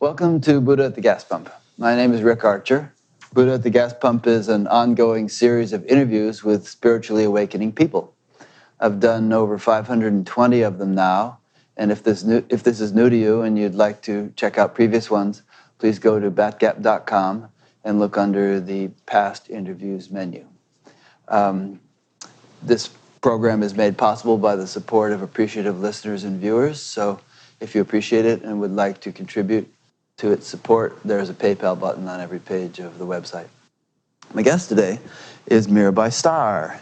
Welcome to Buddha at the Gas Pump. My name is Rick Archer. Buddha at the Gas Pump is an ongoing series of interviews with spiritually awakening people. I've done over 520 of them now, and if this is new to you and you'd like to check out previous ones, please go to batgap.com and look under the past interviews menu. This program is made possible by the support of appreciative listeners and viewers, so if you appreciate it and would like to contribute to its support, there's a PayPal button on every page of the website. My guest today is Mirabai Starr.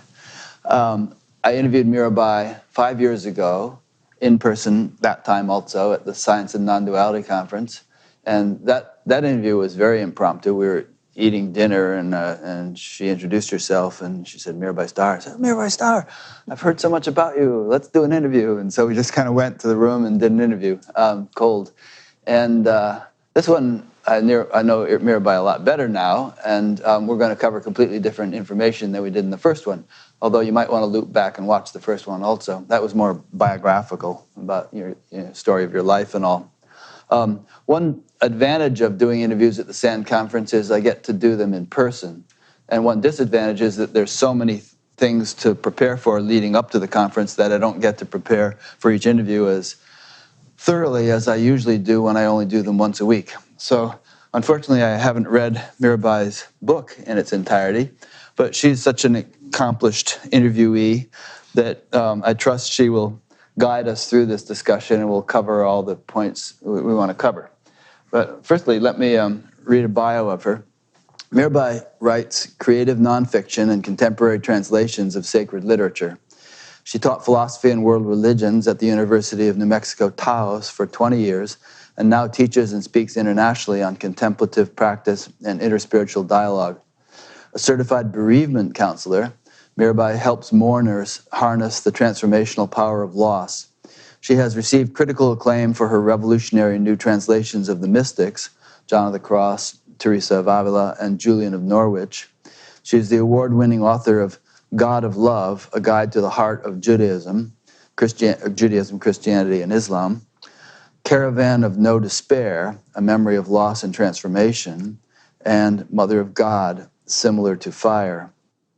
I interviewed Mirabai 5 years ago, in person, that time also, at the Science and Non-Duality Conference. And that interview was very impromptu. We were eating dinner, and she introduced herself, and she said, Mirabai Starr. I said, Mirabai Starr, I've heard so much about you. Let's do an interview. And so we just kind of went to the room and did an interview, cold. And this one, I know Mirabai a lot better now, and we're going to cover completely different information than we did in the first one, although you might want to loop back and watch the first one also. That was more biographical about your story of your life and all. One advantage of doing interviews at the SAND conference is I get to do them in person, and one disadvantage is that there's so many things to prepare for leading up to the conference that I don't get to prepare for each interview as thoroughly as I usually do when I only do them once a week. So unfortunately, I haven't read Mirabai's book in its entirety, but she's such an accomplished interviewee that I trust she will guide us through this discussion and we'll cover all the points we want to cover. But firstly, let me read a bio of her. Mirabai writes creative nonfiction and contemporary translations of sacred literature. She taught philosophy and world religions at the University of New Mexico, Taos for 20 years, and now teaches and speaks internationally on contemplative practice and interspiritual dialogue. A certified bereavement counselor, Mirabai helps mourners harness the transformational power of loss. She has received critical acclaim for her revolutionary new translations of the mystics, John of the Cross, Teresa of Avila, and Julian of Norwich. She is the award-winning author of God of Love, A Guide to the Heart of Judaism, Christianity, and Islam, Caravan of No Despair, A Memory of Loss and Transformation, and Mother of God, Similar to Fire.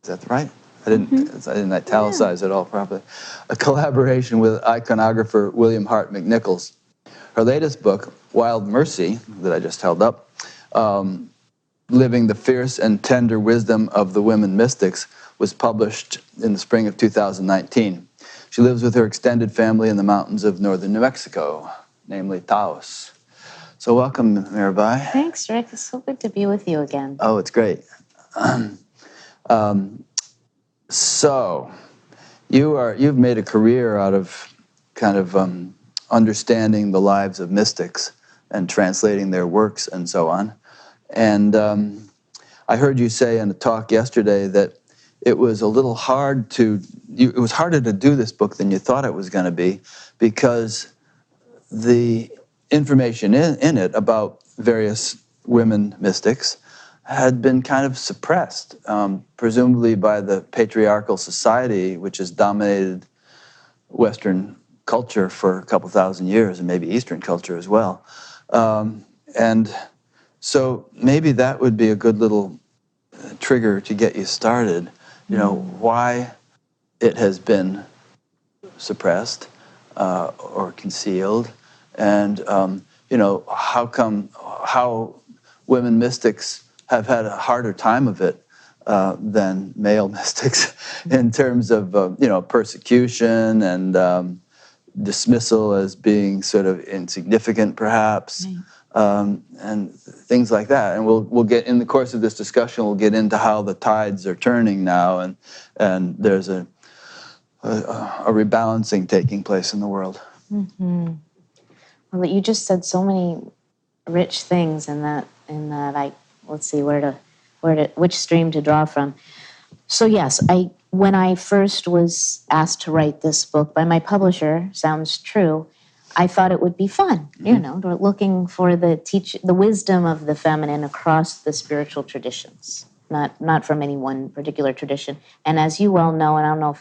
Is that right? I didn't italicize it all properly. A collaboration with iconographer William Hart McNichols. Her latest book, Wild Mercy, that I just held up, Living the Fierce and Tender Wisdom of the Women Mystics, was published in the spring of 2019. She lives with her extended family in the mountains of northern New Mexico, namely Taos. So welcome, Mirabai. Thanks, Rick. It's so good to be with you again. Oh, it's great. So you've made a career out of kind of understanding the lives of mystics and translating their works and so on. And I heard you say in a talk yesterday that it was a little hard it was harder to do this book than you thought it was going to be because the information in it about various women mystics had been kind of suppressed, presumably by the patriarchal society, which has dominated Western culture for a couple thousand years, and maybe Eastern culture as well. And so maybe that would be a good little trigger to get you started, why it has been suppressed or concealed, and how women mystics have had a harder time of it than male mystics in terms of persecution and dismissal as being sort of insignificant, perhaps. And things like that. And we'll get, in the course of this discussion, we'll get into how the tides are turning now, and there's a rebalancing taking place in the world. Mm-hmm. Well, you just said so many rich things in that let's see which stream to draw from. So yes, when I first was asked to write this book by my publisher, Sounds True, I thought it would be fun, looking for the wisdom of the feminine across the spiritual traditions, not from any one particular tradition. And as you well know, and I don't know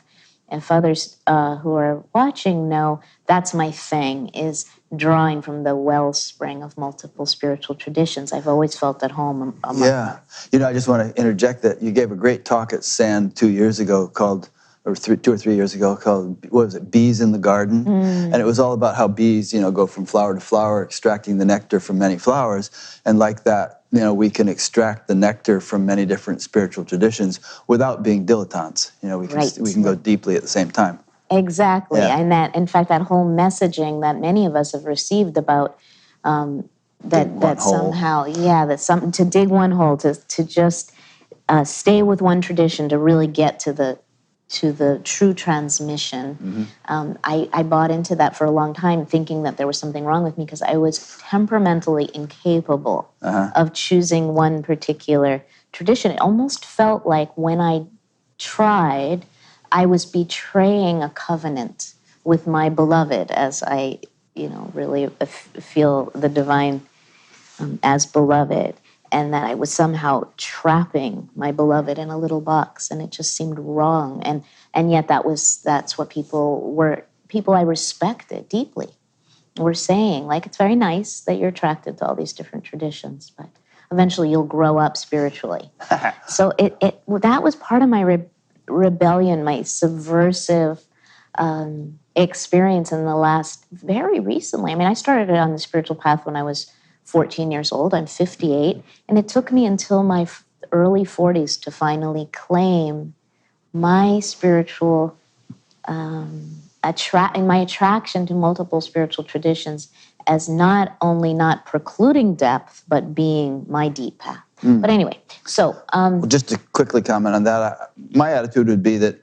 if others who are watching know, that's my thing, is drawing from the wellspring of multiple spiritual traditions. I've always felt at home among Yeah. I just want to interject that you gave a great talk at SAND 2 years ago called, or 2 or 3 years ago, called, what was it, Bees in the Garden? And it was all about how bees, go from flower to flower, extracting the nectar from many flowers. And like that, we can extract the nectar from many different spiritual traditions without being dilettantes. We can go deeply at the same time. Exactly. Yeah. And that, in fact, that whole messaging that many of us have received about that somehow, to dig one hole, to just stay with one tradition, to really get to the true transmission. I bought into that for a long time, thinking that there was something wrong with me because I was temperamentally incapable of choosing one particular tradition. It almost felt like when I tried, I was betraying a covenant with my beloved, as I, really feel the divine as beloved, and that I was somehow trapping my beloved in a little box, and it just seemed wrong. And yet that's what people I respected deeply were saying. Like, it's very nice that you're attracted to all these different traditions, but eventually you'll grow up spiritually. So that was part of my rebellion, my subversive experience in the last, very recently. I mean, I started on the spiritual path when I was 14 years old. I'm 58, and it took me until my early 40s to finally claim my spiritual my attraction to multiple spiritual traditions as not only not precluding depth, but being my deep path. But anyway, so just to quickly comment on that, my attitude would be that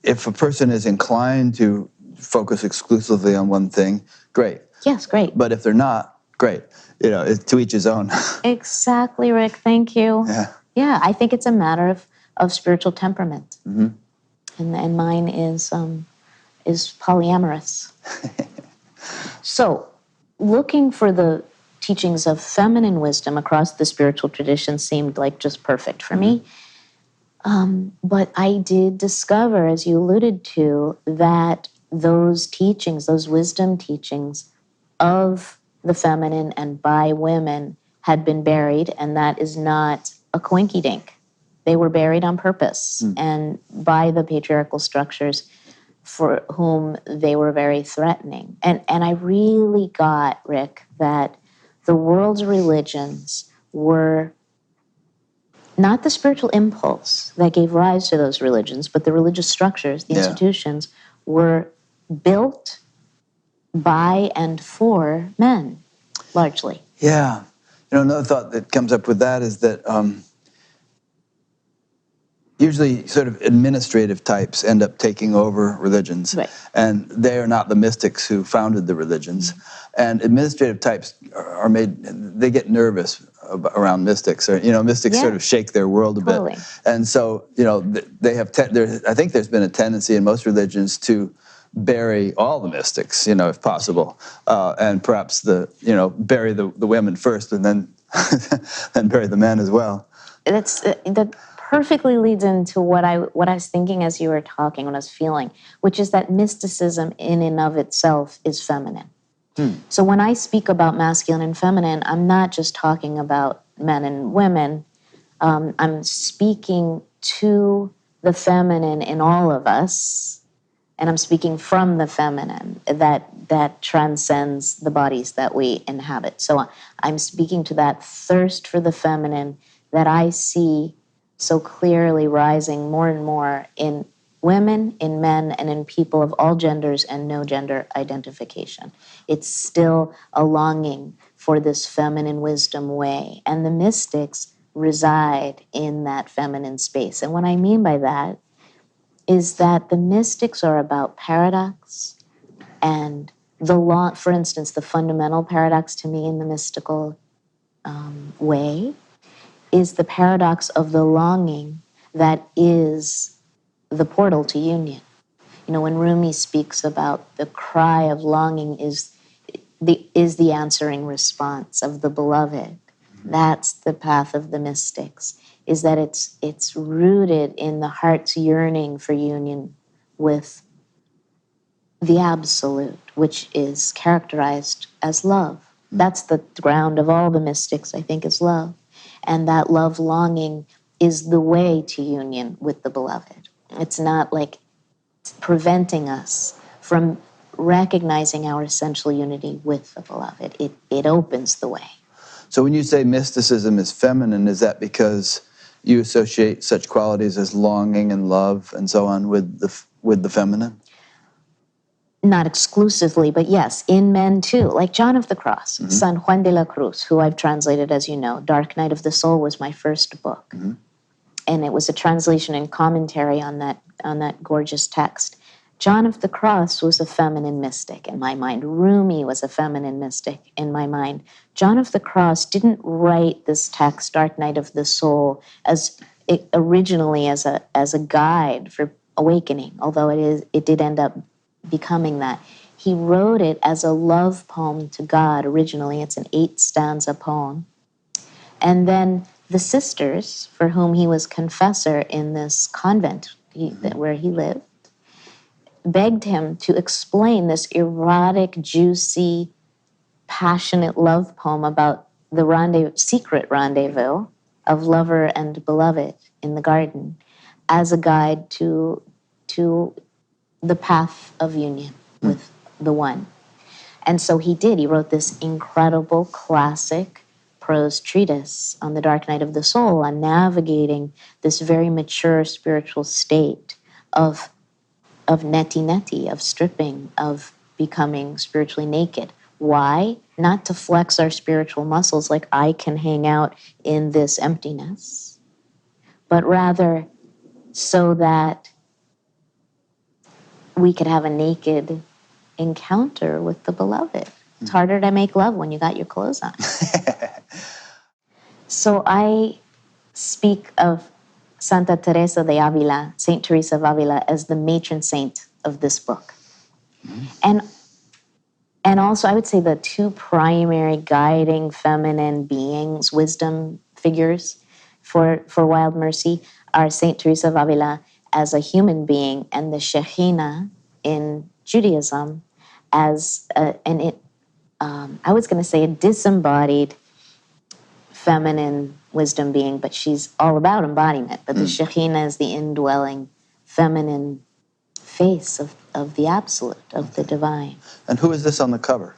if a person is inclined to focus exclusively on one thing, great. Yes, great. But if they're not, great. It's to each his own. Exactly, Rick. Thank you. Yeah. Yeah, I think it's a matter of spiritual temperament, and mine is polyamorous. So, looking for the teachings of feminine wisdom across the spiritual tradition seemed like just perfect for me. But I did discover, as you alluded to, that those teachings, those wisdom teachings of the feminine and by women had been buried, and that is not a coinky-dink. They were buried on purpose and by the patriarchal structures for whom they were very threatening. And I really got, Rick, that the world's religions were not the spiritual impulse that gave rise to those religions, but the religious structures, the institutions, were built by and for men, largely. Yeah. Another thought that comes up with that is that usually sort of administrative types end up taking over religions. Right. And they are not the mystics who founded the religions. And administrative types they get nervous around mystics. Or, mystics sort of shake their world a bit. And so, they have, I think there's been a tendency in most religions to bury all the mystics, if possible. And perhaps bury the women first and then, then bury the men as well. That perfectly leads into what I was thinking as you were talking, what I was feeling, which is that mysticism in and of itself is feminine. So when I speak about masculine and feminine, I'm not just talking about men and women. I'm speaking to the feminine in all of us, and I'm speaking from the feminine that transcends the bodies that we inhabit. So I'm speaking to that thirst for the feminine that I see so clearly rising more and more in women, in men, and in people of all genders and no gender identification. It's still a longing for this feminine wisdom way. And the mystics reside in that feminine space. And what I mean by that is that the mystics are about paradox and for instance, the fundamental paradox to me in the mystical way is the paradox of the longing that is the portal to union. When Rumi speaks about the cry of longing is the answering response of the beloved. That's the path of the mystics, is that it's rooted in the heart's yearning for union with the absolute, which is characterized as love. That's the ground of all the mystics, I think, is love. And that love longing is the way to union with the beloved. It's not like preventing us from recognizing our essential unity with the beloved. It opens the way. So when you say mysticism is feminine, is that because you associate such qualities as longing and love and so on with the feminine? Not exclusively, but yes, in men too. Like John of the Cross, San Juan de la Cruz, who I've translated, as you know. Dark Night of the Soul was my first book. And it was a translation and commentary on that gorgeous text. John of the Cross was a feminine mystic in my mind. Rumi was a feminine mystic in my mind. John of the Cross didn't write this text, Dark Night of the Soul, originally as a guide for awakening, although it did end up becoming that. He wrote it as a love poem to God originally. It's an 8-stanza poem. And then the sisters, for whom he was confessor in this convent where he lived, begged him to explain this erotic, juicy, passionate love poem about the secret rendezvous of lover and beloved in the garden as a guide to the path of union with the one. And so he did. He wrote this incredible classic prose treatise on the Dark Night of the Soul, on navigating this very mature spiritual state of neti, of stripping, of becoming spiritually naked. Why? Not to flex our spiritual muscles like I can hang out in this emptiness, but rather so that we could have a naked encounter with the beloved. It's harder to make love when you got your clothes on. So I speak of Santa Teresa de Avila, Saint Teresa of Avila, as the matron saint of this book. And also I would say the two primary guiding feminine beings, wisdom figures for Wild Mercy are Saint Teresa of Avila as a human being and the Shekhinah in Judaism as I was going to say a disembodied feminine wisdom being, but she's all about embodiment. But the Shekhinah is the indwelling feminine face of the absolute, of the divine. And who is this on the cover?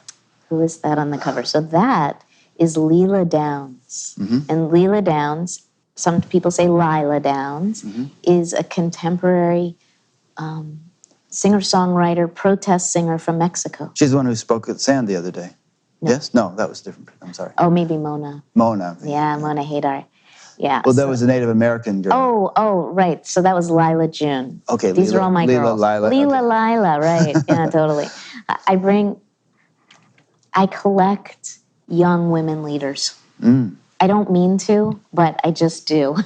Who is that on the cover? So that is Leela Downs. And Leela Downs, some people say Lila Downs, is a contemporary singer-songwriter, protest singer from Mexico. She's the one who spoke at Sand the other day. No. Yes? No, that was different. I'm sorry. Oh, maybe Mona. Mona. Yeah, Mona Hadar. Yeah. Well, that was a Native American girl. Oh, right. So that was Lila June. Okay, These are all my girls. Lila, Lila, right. Yeah, totally. I collect young women leaders. I don't mean to, but I just do.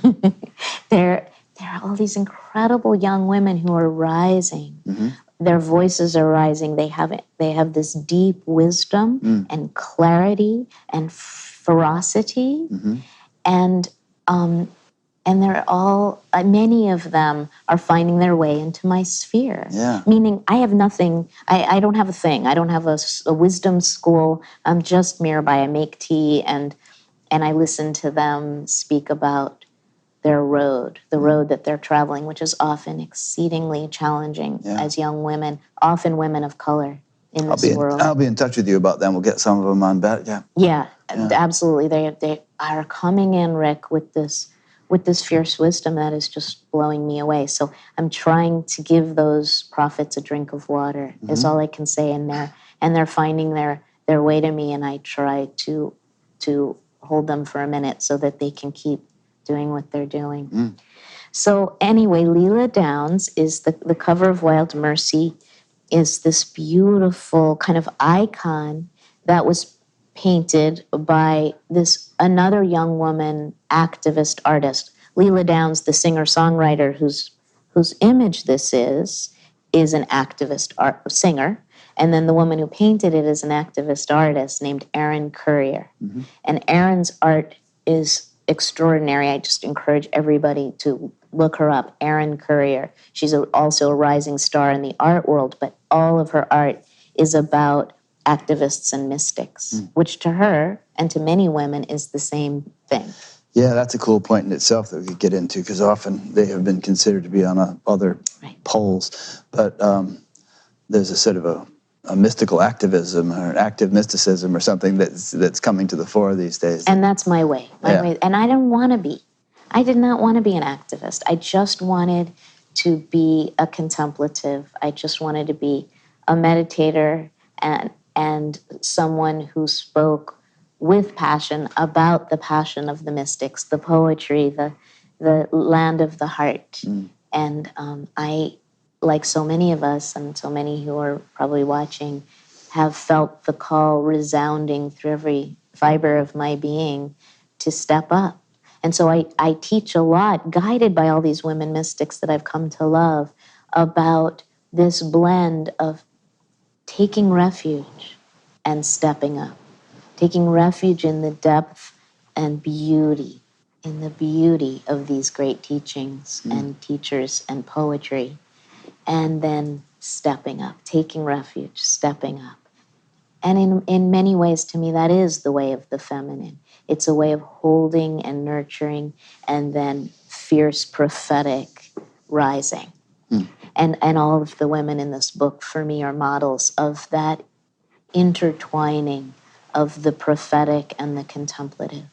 There are all these incredible young women who are rising. Their voices are rising. They have this deep wisdom and clarity and ferocity, and they're all many of them are finding their way into my sphere. Yeah. Meaning, I have nothing. I don't have a thing. I don't have a wisdom school. I'm just Mirabai. I make tea and I listen to them speak about their road, the road that they're traveling, which is often exceedingly challenging as young women, often women of color in this world. I'll be in touch with you about them. We'll get some of them on that. Yeah, absolutely. They are coming in, Rick, with this fierce wisdom that is just blowing me away. So I'm trying to give those prophets a drink of water, is all I can say in there. And they're finding their way to me, and I try to hold them for a minute so that they can keep doing what they're doing. So anyway, Leela Downs is the cover of Wild Mercy, is this beautiful kind of icon that was painted by another young woman activist artist. Leela Downs, the singer-songwriter whose image this is an activist singer. And then the woman who painted it is an activist artist named Erin Currier. And Erin's art is extraordinary. I just encourage everybody to look her up, Erin Currier. She's also a rising star in the art world, but all of her art is about activists and mystics, which to her and to many women is the same thing. Yeah, that's a cool point in itself that we could get into, because often they have been considered to be on other poles. But there's a sort of a mystical activism or an active mysticism or something that's coming to the fore these days. And that's my way. And I don't want to be. I did not want to be an activist. I just wanted to be a contemplative. I just wanted to be a meditator and someone who spoke with passion about the passion of the mystics, the poetry, the land of the heart. And I, like so many of us and so many who are probably watching, have felt the call resounding through every fiber of my being to step up. And so I teach a lot, guided by all these women mystics that I've come to love, about this blend of taking refuge and stepping up, taking refuge in the depth and beauty, in the beauty of these great teachings and teachers and poetry, and then stepping up, taking refuge, stepping up. And in many ways, to me, that is the way of the feminine. It's a way of holding and nurturing and then fierce prophetic rising. And all of the women in this book, for me, are models of that intertwining of the prophetic and the contemplative.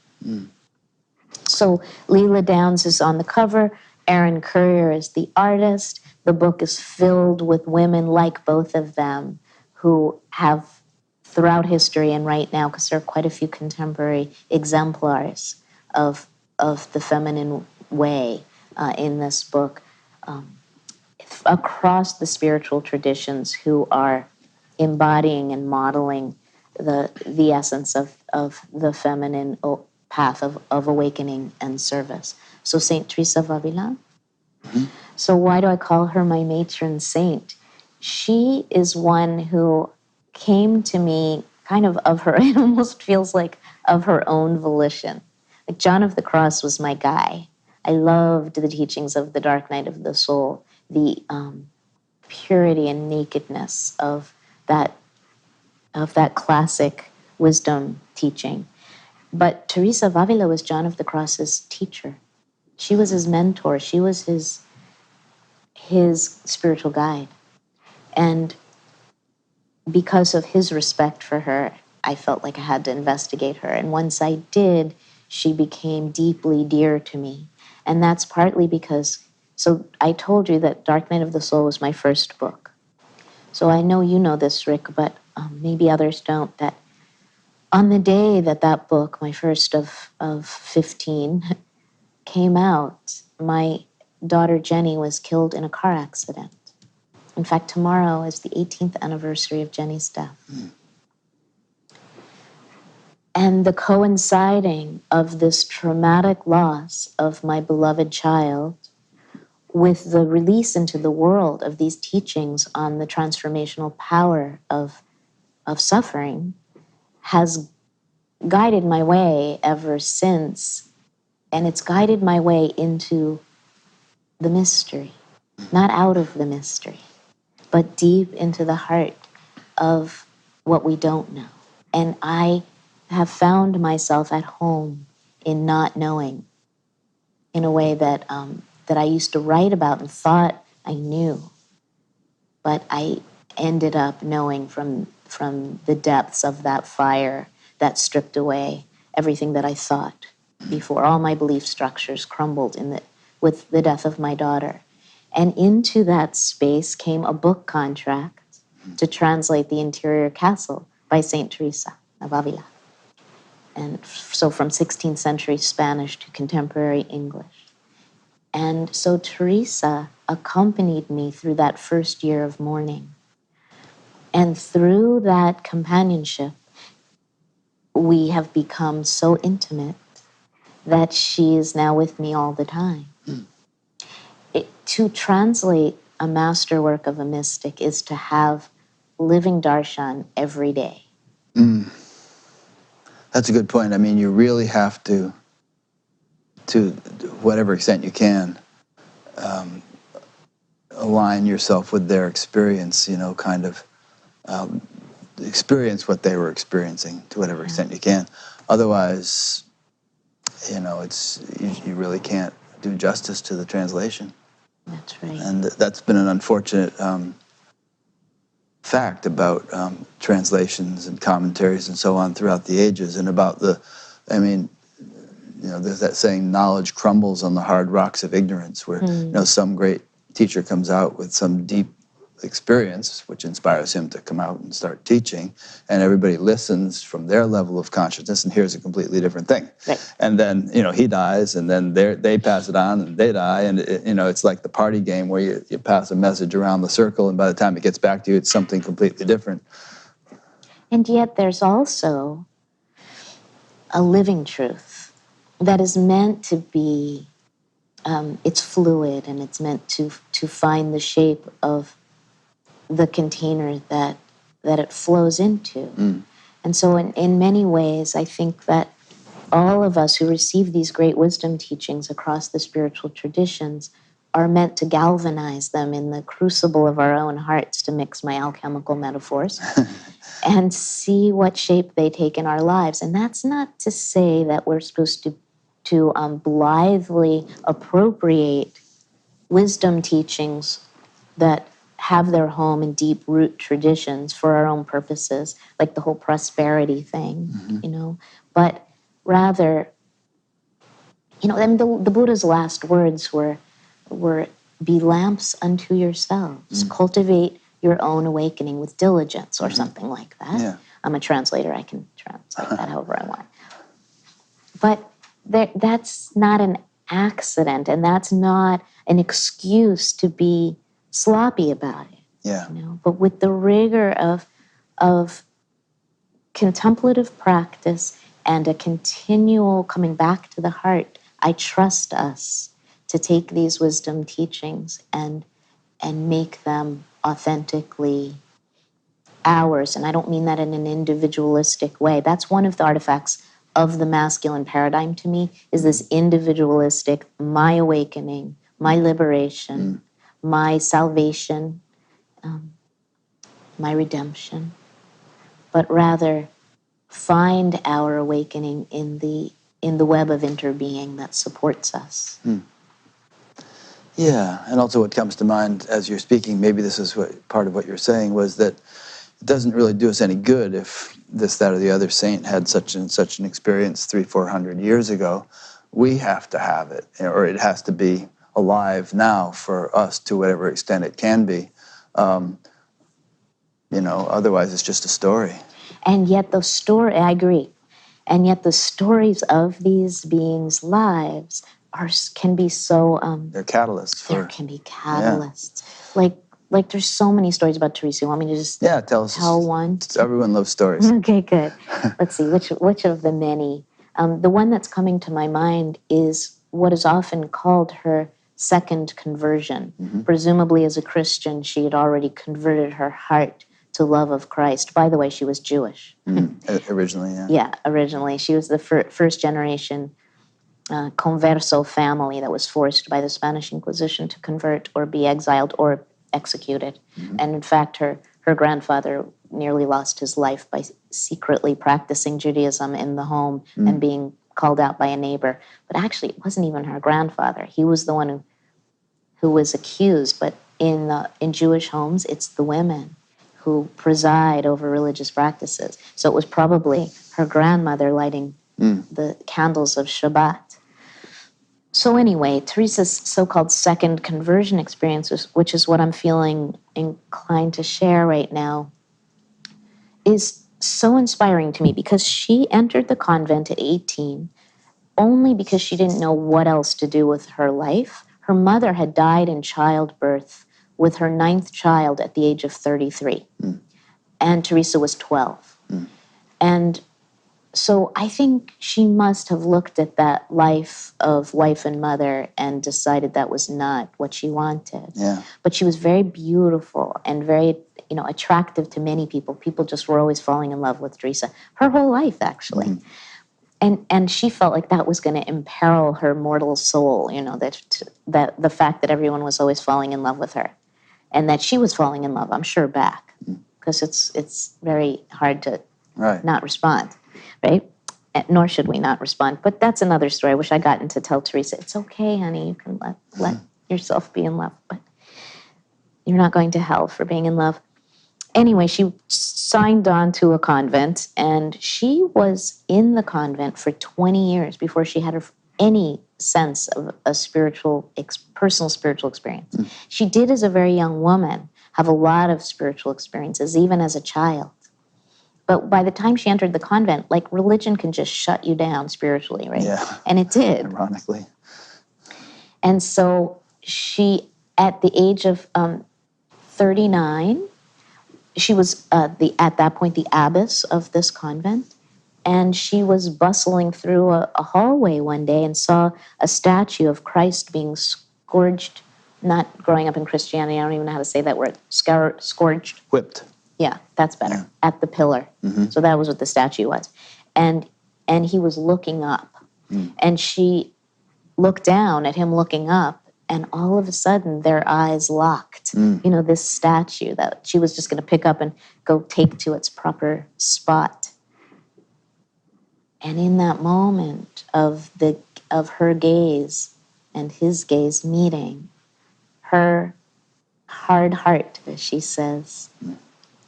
So Leela Downs is on the cover. Erin Currier is the artist. The book is filled with women like both of them who have, throughout history and right now, because there are quite a few contemporary exemplars of the feminine way in this book, across the spiritual traditions, who are embodying and modeling the essence of the feminine path of awakening and service. So Saint Teresa of Avila. So why do I call her my matron saint? She is one who came to me kind of her, it almost feels like of her own volition. Like John of the Cross was my guy. I loved the teachings of the Dark Night of the Soul, the purity and nakedness of that classic wisdom teaching. But Teresa of Avila was John of the Cross's teacher. She was his mentor. She was his spiritual guide. And because of his respect for her, I felt like I had to investigate her. And once I did, she became deeply dear to me. And that's partly because, so I told you that Dark Night of the Soul was my first book. So I know you know this, Rick, but maybe others don't, that on the day that that book, my first of 15, came out, my daughter Jenny was killed in a car accident. In fact, tomorrow is the 18th anniversary of Jenny's death. And the coinciding of this traumatic loss of my beloved child with the release into the world of these teachings on the transformational power of suffering has guided my way ever since. And it's guided my way into the mystery, not out of the mystery, but deep into the heart of what we don't know. And I have found myself at home in not knowing, in a way that that I used to write about and thought I knew, but I ended up knowing from the depths of that fire that stripped away everything that I thought before. All my belief structures crumbled with the death of my daughter. And into that space came a book contract to translate The Interior Castle by Saint Teresa of Avila. And so from 16th century Spanish to contemporary English. And so Teresa accompanied me through that first year of mourning. And through that companionship, we have become so intimate that she is now with me all the time. To translate a masterwork of a mystic is to have living darshan every day. That's a good point. I mean, you really have to to whatever extent you can, align yourself with their experience, kind of experience what they were experiencing to whatever extent you can. Otherwise, it's you really can't do justice to the translation. That's right. And that's been an unfortunate fact about translations and commentaries and so on throughout the ages, and about there's that saying, knowledge crumbles on the hard rocks of ignorance, where some great teacher comes out with some deep experience, which inspires him to come out and start teaching, and everybody listens from their level of consciousness and hears a completely different thing. Right. And then, he dies, and then they pass it on, and they die, and it's like the party game where you pass a message around the circle, and by the time it gets back to you, it's something completely different. And yet there's also a living truth that is meant to be, it's fluid, and it's meant to find the shape of the container that it flows into. And so in many ways, I think that all of us who receive these great wisdom teachings across the spiritual traditions are meant to galvanize them in the crucible of our own hearts, to mix my alchemical metaphors, and see what shape they take in our lives. And that's not to say that we're supposed to blithely appropriate wisdom teachings that have their home in deep root traditions for our own purposes, like the whole prosperity thing, but rather, the Buddha's last words were be lamps unto yourselves, cultivate your own awakening with diligence, or something like that. Yeah. I'm a translator, I can translate that however I want. But that's not an accident, and that's not an excuse to be sloppy about it. Yeah. But with the rigor of contemplative practice and a continual coming back to the heart, I trust us to take these wisdom teachings and make them authentically ours. And I don't mean that in an individualistic way. That's one of the artifacts of the masculine paradigm to me, is this individualistic, my awakening, my liberation, my salvation, my redemption, but rather find our awakening in the web of interbeing that supports us. Yeah, and also what comes to mind as you're speaking, maybe this is part of what you're saying, was that it doesn't really do us any good if this, that, or the other saint had such and such an experience 300-400 years ago. We have to have it, or it has to be alive now for us to whatever extent it can be. Otherwise it's just a story. And yet I agree. And yet the stories of these beings' lives can be so... they're catalysts. There can be catalysts. Yeah. Like there's so many stories about Teresa. You want me to just tell one? Everyone loves stories. Okay, good. Let's see, which of the many? The one that's coming to my mind is what is often called her second conversion. Presumably as a Christian, she had already converted her heart to love of Christ. By the way, she was Jewish. Originally, yeah. Yeah, originally. She was the first generation converso family that was forced by the Spanish Inquisition to convert or be exiled or executed. And in fact, her grandfather nearly lost his life by secretly practicing Judaism in the home and being called out by a neighbor. But actually, it wasn't even her grandfather. He was the one who was accused. But in Jewish homes, it's the women who preside over religious practices. So it was probably her grandmother lighting the candles of Shabbat. So anyway, Teresa's so-called second conversion experience, which is what I'm feeling inclined to share right now, is so inspiring to me, because she entered the convent at 18 only because she didn't know what else to do with her life. Her mother had died in childbirth with her 9th child at the age of 33. And Teresa was 12. And so I think she must have looked at that life of wife and mother and decided that was not what she wanted. Yeah. But she was very beautiful and very, attractive to many people. People just were always falling in love with Teresa. Her whole life, actually. and she felt like that was going to imperil her mortal soul, that the fact that everyone was always falling in love with her, and that she was falling in love, I'm sure, back, because it's very hard to not respond, right? Nor should we not respond. But that's another story. I wish I gotten to tell Teresa, it's okay, honey, you can let yourself be in love, but you're not going to hell for being in love. Anyway, she signed on to a convent, and she was in the convent for 20 years before she had any sense of a personal spiritual experience. She did, as a very young woman, have a lot of spiritual experiences, even as a child. But by the time she entered the convent, like, religion can just shut you down spiritually, right? Yeah. And it did. Ironically. And so she, at the age of 39, she was at that point the abbess of this convent, and she was bustling through a hallway one day and saw a statue of Christ being scourged. Not growing up in Christianity, I don't even know how to say that word. Scourged. Whipped. Yeah, that's better. At the pillar. So that was what the statue was, and he was looking up, and she looked down at him looking up. And all of a sudden, their eyes locked. This statue that she was just going to pick up and go take to its proper spot. And in that moment of her gaze and his gaze meeting, her hard heart, as she says,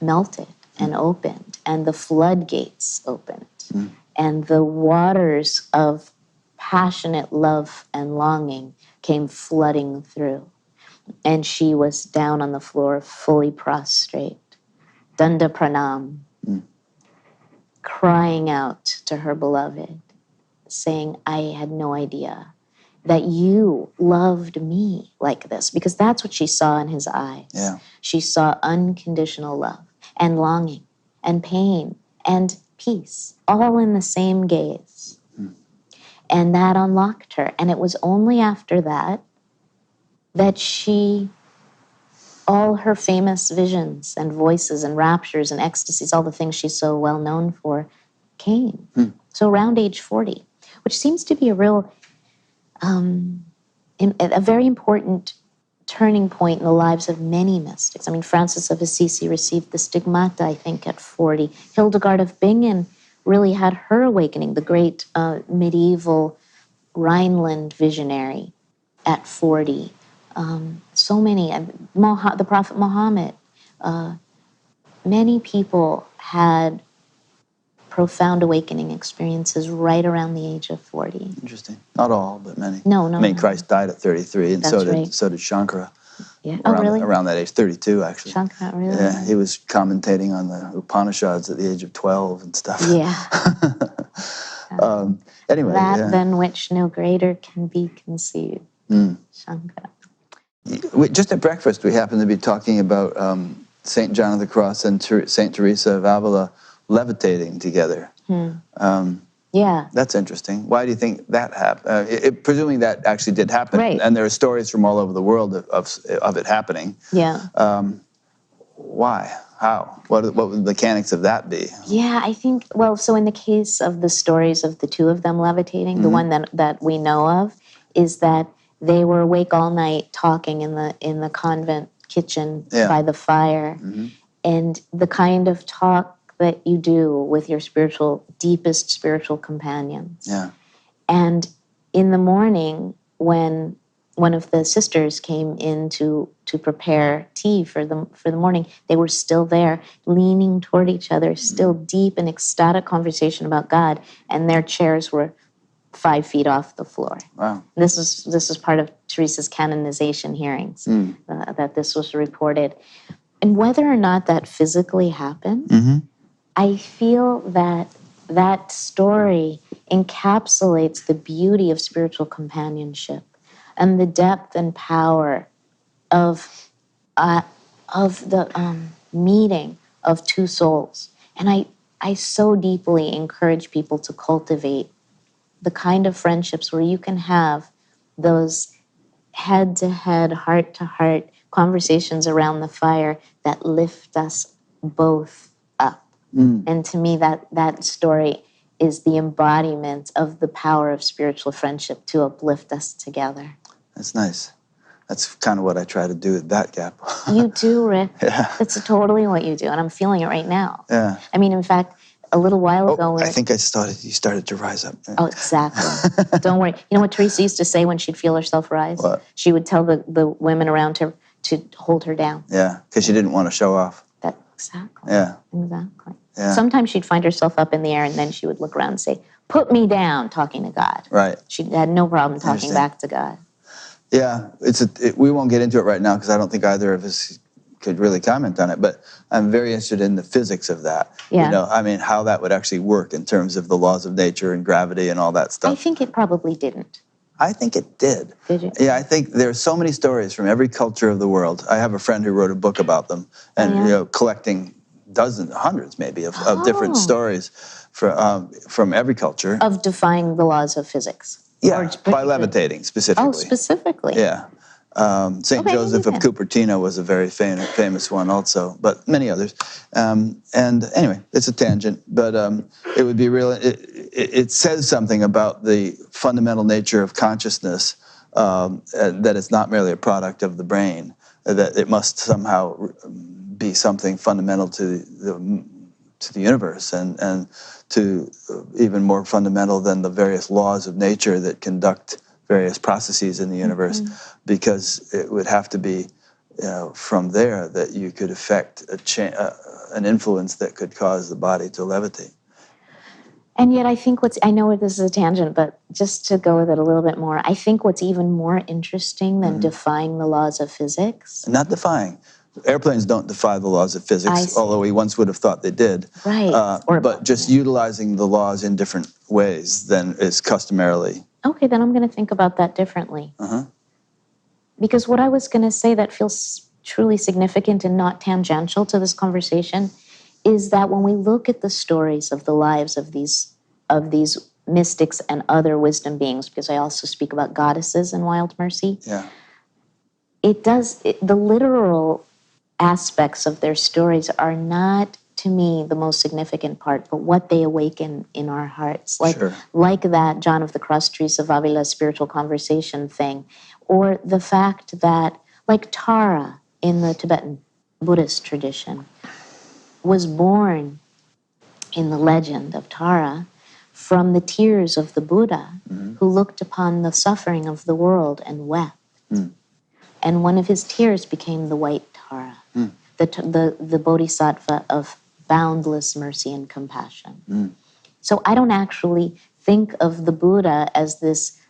melted and opened, and the floodgates opened, and the waters of passionate love and longing came flooding through, and she was down on the floor, fully prostrate, danda pranam, crying out to her beloved, saying, I had no idea that you loved me like this, because that's what she saw in his eyes. Yeah. She saw unconditional love and longing and pain and peace, all in the same gaze. And that unlocked her. And it was only after that all her famous visions and voices and raptures and ecstasies, all the things she's so well known for, came. So around age 40, which seems to be a very important turning point in the lives of many mystics. I mean, Francis of Assisi received the stigmata, I think, at 40. Hildegard of Bingen really had her awakening, the great medieval Rhineland visionary, at 40. So many, the Prophet Muhammad, many people had profound awakening experiences right around the age of 40. Interesting. Not all, but many. No. I mean, Christ died at 33, and so right. did Shankara. Yeah. Really? Around that age, 32, actually. Shankara, really? Yeah, he was commentating on the Upanishads at the age of 12 and stuff. Yeah. Anyway. That than which no greater can be conceived. Shankara. Just at breakfast, we happened to be talking about St. John of the Cross and St. Teresa of Avila levitating together. Yeah. That's interesting. Why do you think that happened? Presuming that actually did happen, right. And there are stories from all over the world of it happening. Yeah. Why? How? What would the mechanics of that be? Yeah, I think, so in the case of the stories of the two of them levitating, the one that we know of is that they were awake all night talking in the convent kitchen by the fire. And the kind of talk that you do with your deepest spiritual companions. Yeah. And in the morning, when one of the sisters came in to prepare tea for the morning, they were still there, leaning toward each other, still deep in ecstatic conversation about God, and their chairs were 5 feet off the floor. Wow. This is part of Teresa's canonization hearings, that this was reported. And whether or not that physically happened, I feel that story encapsulates the beauty of spiritual companionship and the depth and power of the meeting of two souls. And I so deeply encourage people to cultivate the kind of friendships where you can have those head-to-head, heart-to-heart conversations around the fire that lift us both up. And to me, that story is the embodiment of the power of spiritual friendship to uplift us together. That's nice. That's kind of what I try to do at That Gap. You do, Rick. Yeah. That's totally what you do, and I'm feeling it right now. Yeah. I mean, in fact, a little while ago... I think you started to rise up. Oh, exactly. Don't worry. You know what Teresa used to say when she'd feel herself rise? What? She would tell the women around her to hold her down. Yeah, because she didn't want to show off. Exactly. Yeah. Exactly. Yeah. Sometimes she'd find herself up in the air, and then she would look around and say, "Put me down," talking to God. Right. She had no problem talking Understand. back to God. Yeah, we won't get into it right now because I don't think either of us could really comment on it, but I'm very interested in the physics of that. Yeah. You know, I mean, how that would actually work in terms of the laws of nature and gravity and all that I stuff. think it probably didn't. I think it did. Did you? Yeah, I think there's so many stories from every culture of the world. I have a friend who wrote a book about them, and yeah? you know, collecting dozens, hundreds maybe of different stories from every culture. Of defying the laws of physics. Yeah, by levitating specifically. Oh, specifically. Yeah. St. Okay, Joseph of yeah. Cupertino was a very famous one also, but many others. And anyway, it's a tangent, but it would be real. It says something about the fundamental nature of consciousness, that it's not merely a product of the brain, that it must somehow be something fundamental to the universe and to even more fundamental than the various laws of nature that conduct various processes in the universe, because it would have to be from there that you could affect an influence that could cause the body to levitate. And yet I think I know this is a tangent, but just to go with it a little bit more, I think what's even more interesting than defying the laws of physics... Not defying. Airplanes don't defy the laws of physics, although we once would have thought they did. Right. But just utilizing the laws in different ways than is customarily. Okay, then I'm going to think about that differently. Because what I was going to say that feels truly significant and not tangential to this conversation is that when we look at the stories of the lives of these mystics and other wisdom beings, because I also speak about goddesses in Wild Mercy, the literal aspects of their stories are not, to me, the most significant part, but what they awaken in our hearts. Like that John of the Cross Trees of Avila spiritual conversation thing, or the fact that, like Tara in the Tibetan Buddhist tradition, was born in the legend of Tara from the tears of the Buddha, who looked upon the suffering of the world and wept. And one of his tears became the white Tara, the bodhisattva of boundless mercy and compassion. So I don't actually think of the Buddha as this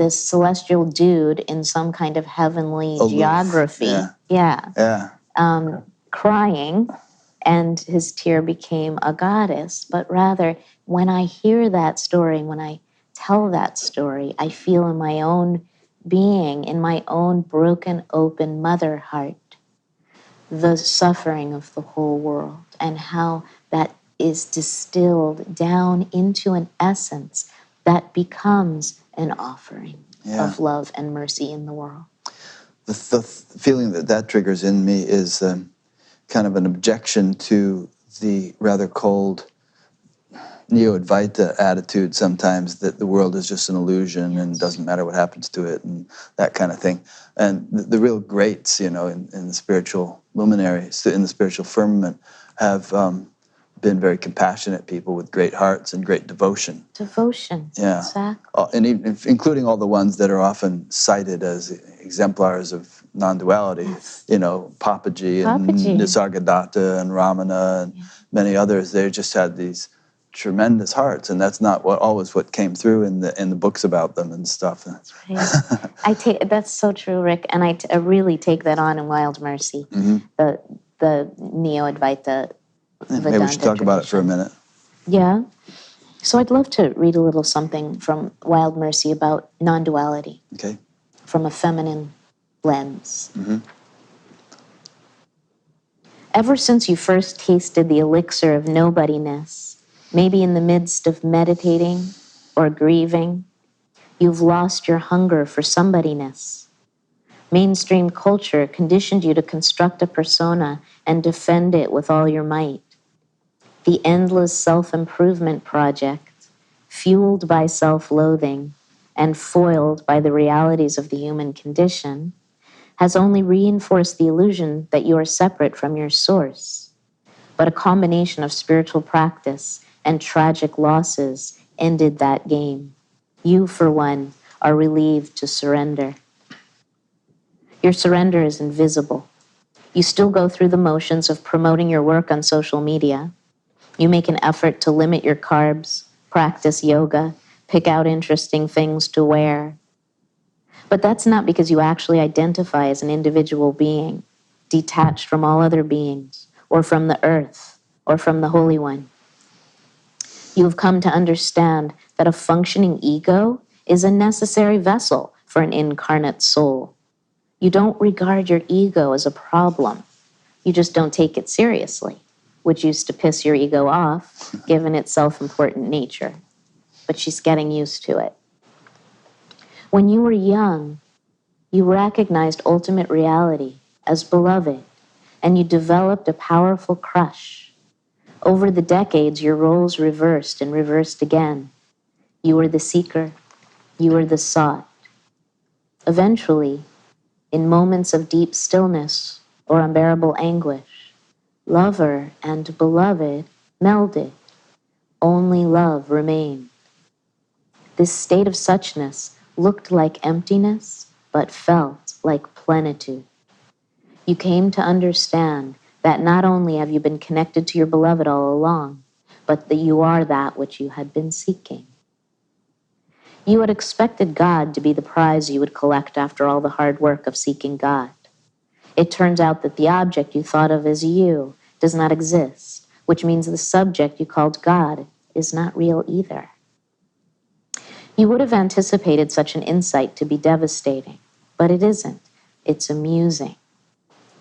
celestial dude in some kind of heavenly geography. Crying, and his tear became a goddess. But rather, when I hear that story, when I tell that story, I feel in my own being, in my own broken, open mother heart, the suffering of the whole world and how that is distilled down into an essence that becomes an offering of love and mercy in the world. The feeling that triggers in me is kind of an objection to the rather cold Neo-Advaita attitude sometimes, that the world is just an illusion and doesn't matter what happens to it and that kind of thing. And the real greats, in the spiritual luminaries, in the spiritual firmament, have been very compassionate people with great hearts and great devotion. Devotion, exactly. And including all the ones that are often cited as exemplars of non-duality, Papaji and Nisargadatta and Ramana and many others. They just had these tremendous hearts, and that's not always what came through in the books about them and stuff. That's right. That's so true, Rick, and I really take that on in Wild Mercy, the Neo-Advaita Vedanta Maybe we should talk about it for a minute. Yeah. So I'd love to read a little something from Wild Mercy about non-duality. Okay. From a feminine lens. Ever since you first tasted the elixir of nobodiness, maybe in the midst of meditating or grieving, you've lost your hunger for somebodyness. Mainstream culture conditioned you to construct a persona and defend it with all your might. The endless self-improvement project, fueled by self-loathing and foiled by the realities of the human condition, has only reinforced the illusion that you are separate from your source. But a combination of spiritual practice and tragic losses ended that game. You, for one, are relieved to surrender. Your surrender is invisible. You still go through the motions of promoting your work on social media. You make an effort to limit your carbs, practice yoga, pick out interesting things to wear. But that's not because you actually identify as an individual being, detached from all other beings, or from the earth, or from the Holy One. You have come to understand that a functioning ego is a necessary vessel for an incarnate soul. You don't regard your ego as a problem. You just don't take it seriously, which used to piss your ego off, given its self-important nature. But she's getting used to it. When you were young, you recognized ultimate reality as beloved, and you developed a powerful crush. Over the decades, your roles reversed and reversed again. You were the seeker, you were the sought. Eventually, in moments of deep stillness or unbearable anguish, lover and beloved melded. Only love remained. This state of suchness looked like emptiness, but felt like plenitude. You came to understand that not only have you been connected to your beloved all along, but that you are that which you had been seeking. You had expected God to be the prize you would collect after all the hard work of seeking God. It turns out that the object you thought of as you does not exist, which means the subject you called God is not real either. You would have anticipated such an insight to be devastating, but it isn't. It's amusing.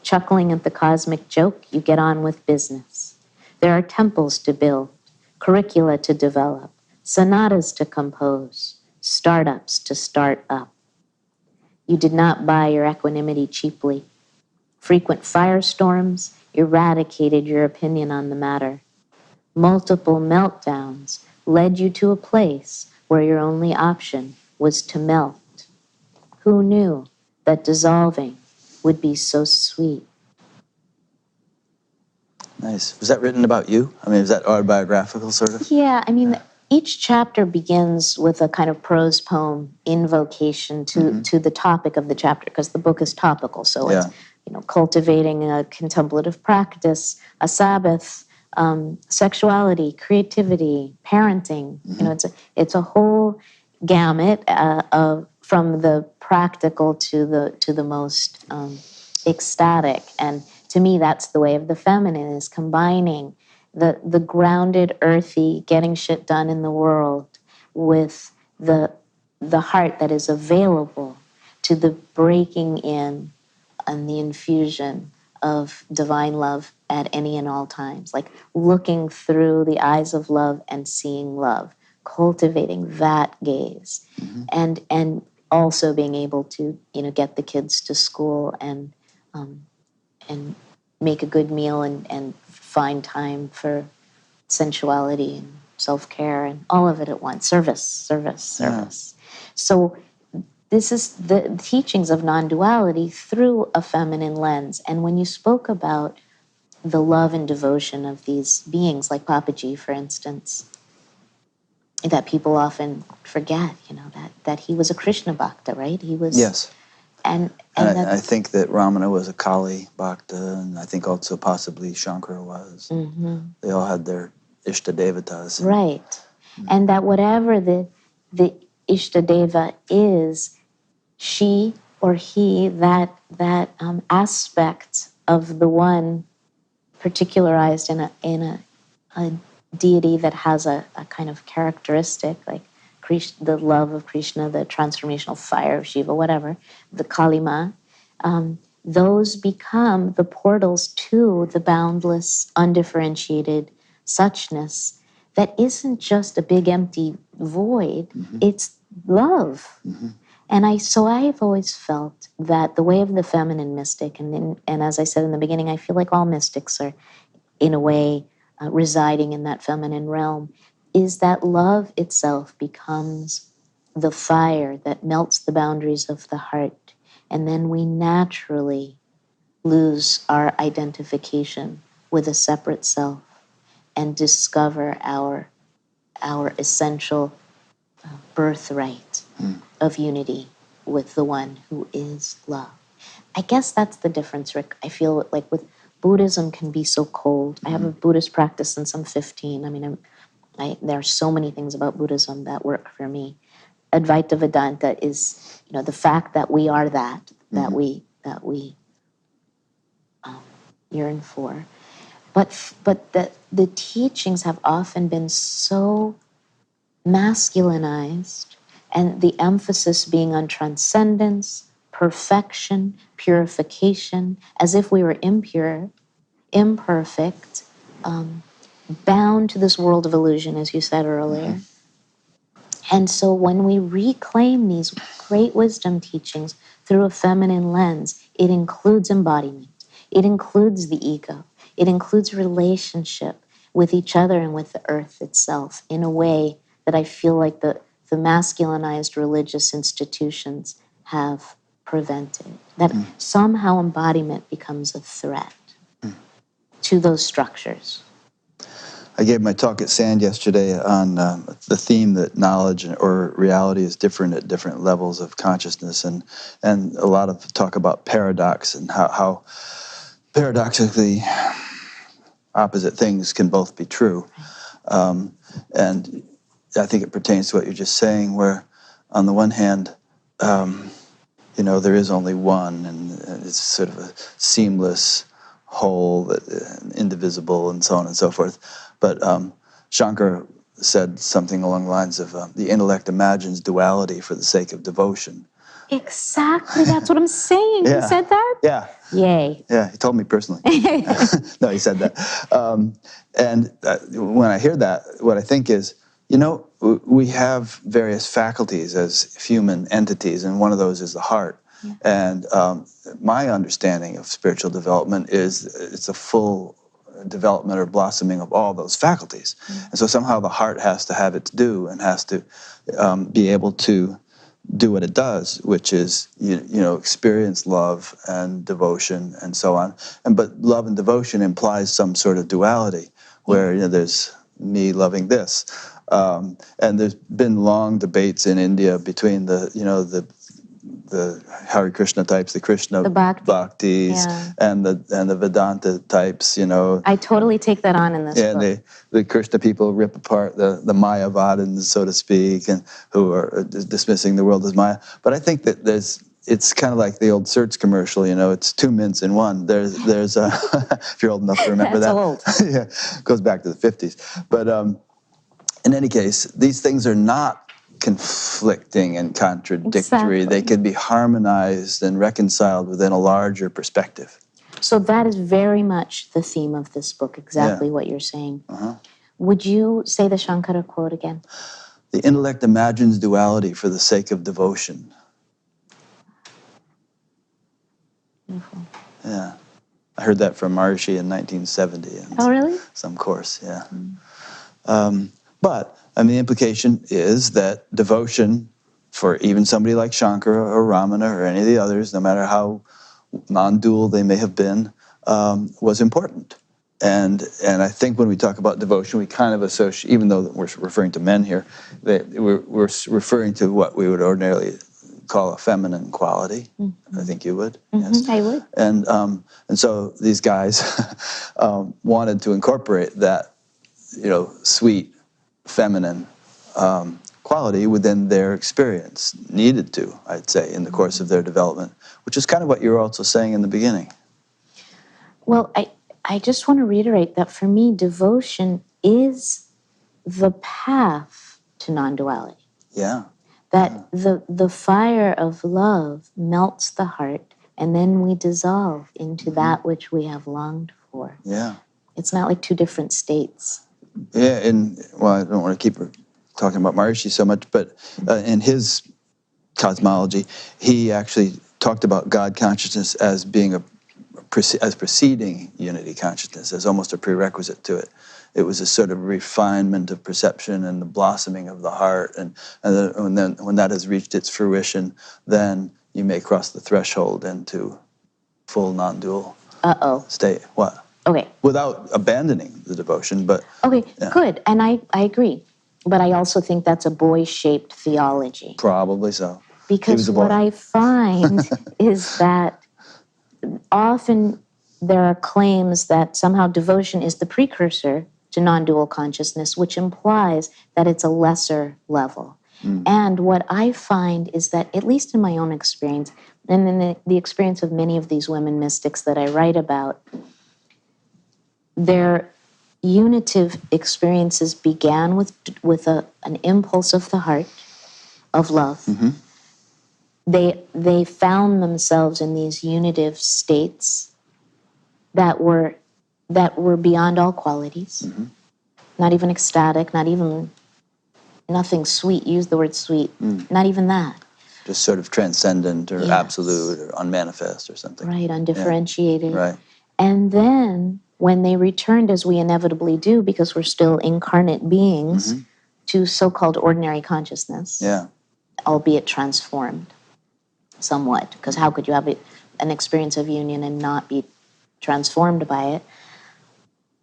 Chuckling at the cosmic joke, you get on with business. There are temples to build, curricula to develop, sonatas to compose, startups to start up. You did not buy your equanimity cheaply. Frequent firestorms eradicated your opinion on the matter. Multiple meltdowns led you to a place where your only option was to melt. Who knew that dissolving would be so sweet? Nice. Was that written about you? I mean, is that autobiographical, sort of? Yeah, I mean, each chapter begins with a kind of prose poem invocation to the topic of the chapter, because the book is topical. So it's, cultivating a contemplative practice, a Sabbath, sexuality, creativity, parenting. It's a whole gamut from the practical to the most ecstatic. And to me, that's the way of the feminine, is combining the grounded, earthy, getting shit done in the world with the heart that is available to the breaking in and the infusion of divine love at any and all times, like looking through the eyes of love and seeing love, cultivating that gaze, and also being able to get the kids to school and make a good meal and find time for sensuality and self-care and all of it at once. Service. So this is the teachings of non-duality through a feminine lens. And when you spoke about the love and devotion of these beings, like Papaji, for instance, that people often forget, that he was a Krishna Bhakta, right? He was. Yes. And I think that Ramana was a Kali Bhakta, and I think also possibly Shankara was. Mm-hmm. They all had their Ishtadevatas. Right. And that whatever the Ishtadeva is, she or he, that aspect of the one particularized in a deity that has a kind of characteristic, like the love of Krishna, the transformational fire of Shiva, whatever, the Kalima, those become the portals to the boundless, undifferentiated suchness that isn't just a big empty void, it's love. And I've always felt that the way of the feminine mystic, and as I said in the beginning, I feel like all mystics are, in a way, residing in that feminine realm, is that love itself becomes the fire that melts the boundaries of the heart, and then we naturally lose our identification with a separate self and discover our essential birthright of unity with the one who is love. I guess that's the difference, Rick. I feel like with Buddhism can be so cold. I have a Buddhist practice since I'm 15. I mean, there are so many things about Buddhism that work for me. Advaita Vedanta is, the fact that we are that we yearn for. But the teachings have often been so masculinized, and the emphasis being on transcendence, perfection, purification, as if we were impure, imperfect, bound to this world of illusion, as you said earlier. And so when we reclaim these great wisdom teachings through a feminine lens, it includes embodiment, it includes the ego, it includes relationship with each other and with the earth itself in a way that I feel like the masculinized religious institutions have prevented. That somehow embodiment becomes a threat to those structures. I gave my talk at SAND yesterday on the theme that knowledge or reality is different at different levels of consciousness, and a lot of talk about paradox and how paradoxically opposite things can both be true. And I think it pertains to what you're just saying, where on the one hand, there is only one, and it's sort of a seamless whole, indivisible, and so on and so forth. But Shankar said something along the lines of the intellect imagines duality for the sake of devotion. Exactly, that's what I'm saying. Yeah. He said that? Yeah. Yay. Yeah, he told me personally. No, he said that. And when I hear that, what I think is, we have various faculties as human entities, and one of those is the heart. Yeah. And my understanding of spiritual development is it's a full development or blossoming of all those faculties. And so somehow the heart has to have its due and has to be able to do what it does, which is experience love and devotion and so on. But love and devotion implies some sort of duality where there's me loving this. And there's been long debates in India between the Hare Krishna types, the Krishna Bhaktis, and the Vedanta types, I totally take that on in this book. And the Krishna people rip apart the Mayavadins, so to speak, and who are dismissing the world as Maya. But I think that it's kind of like the old Certs commercial, it's two mints in one. There's if you're old enough to remember that. Old. Yeah, goes back to the 50s. But in any case, these things are not conflicting and contradictory. Exactly. They could be harmonized and reconciled within a larger perspective. So that is very much the theme of this book, exactly what you're saying. Would you say the Shankara quote again? The intellect imagines duality for the sake of devotion. Beautiful. Yeah. I heard that from Maharishi in 1970. Oh, really? Some course, yeah. But the implication is that devotion for even somebody like Shankara or Ramana or any of the others, no matter how non-dual they may have been, was important. And I think when we talk about devotion, we kind of associate, even though we're referring to men here, we're referring to what we would ordinarily call a feminine quality. I think you would. Yes, I would. And so these guys wanted to incorporate that, sweet, feminine quality within their experience, needed to, I'd say, in the course of their development, which is kind of what you were also saying in the beginning. Well, I just want to reiterate that for me, devotion is the path to non-duality. Yeah. That the fire of love melts the heart, and then we dissolve into that which we have longed for. Yeah. It's not like two different states. Yeah, I don't want to keep talking about Maharishi so much, but in his cosmology, he actually talked about God consciousness as being a as preceding unity consciousness, as almost a prerequisite to it. It was a sort of refinement of perception and the blossoming of the heart, and then when that has reached its fruition, then you may cross the threshold into full non-dual state. What? Okay. Without abandoning the devotion, but... Okay, yeah. good. And I agree. But I also think that's a boy-shaped theology. Probably so. Because what I find is that often there are claims that somehow devotion is the precursor to non-dual consciousness, which implies that it's a lesser level. And what I find is that, at least in my own experience, and in the experience of many of these women mystics that I write about, their unitive experiences began with an impulse of the heart, of love. Mm-hmm. They found themselves in these unitive states that were beyond all qualities, not even ecstatic, nothing sweet. Use the word sweet. Not even that. Just sort of transcendent or absolute or unmanifest or something. Right, undifferentiated. Yeah. Right. And then when they returned, as we inevitably do, because we're still incarnate beings, to so-called ordinary consciousness, albeit transformed somewhat, because how could you have an experience of union and not be transformed by it?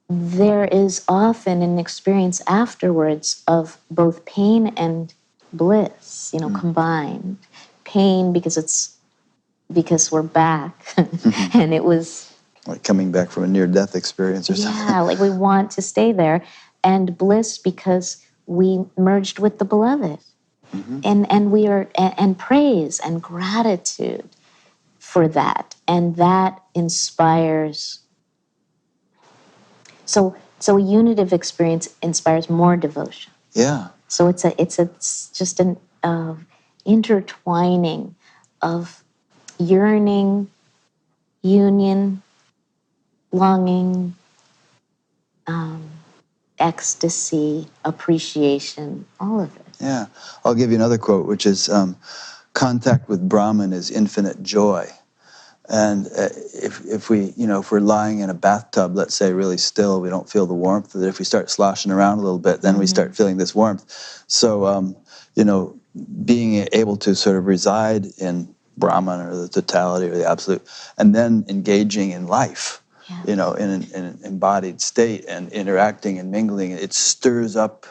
There is often an experience afterwards of both pain and bliss, combined. Pain because we're back, and it was like coming back from a near-death experience or something. Yeah, like we want to stay there, and bliss because we merged with the beloved, and we are and praise and gratitude for that, and that inspires. So a unitive experience inspires more devotion. Yeah. So it's just an intertwining of yearning, union, longing, ecstasy, appreciation, all of it. Yeah. I'll give you another quote, which is, contact with Brahman is infinite joy. And if we're lying in a bathtub, let's say, really still, we don't feel the warmth. That if we start sloshing around a little bit, then we start feeling this warmth. So, being able to sort of reside in Brahman or the totality or the absolute, and then engaging in life, in an embodied state and interacting and mingling, it stirs up.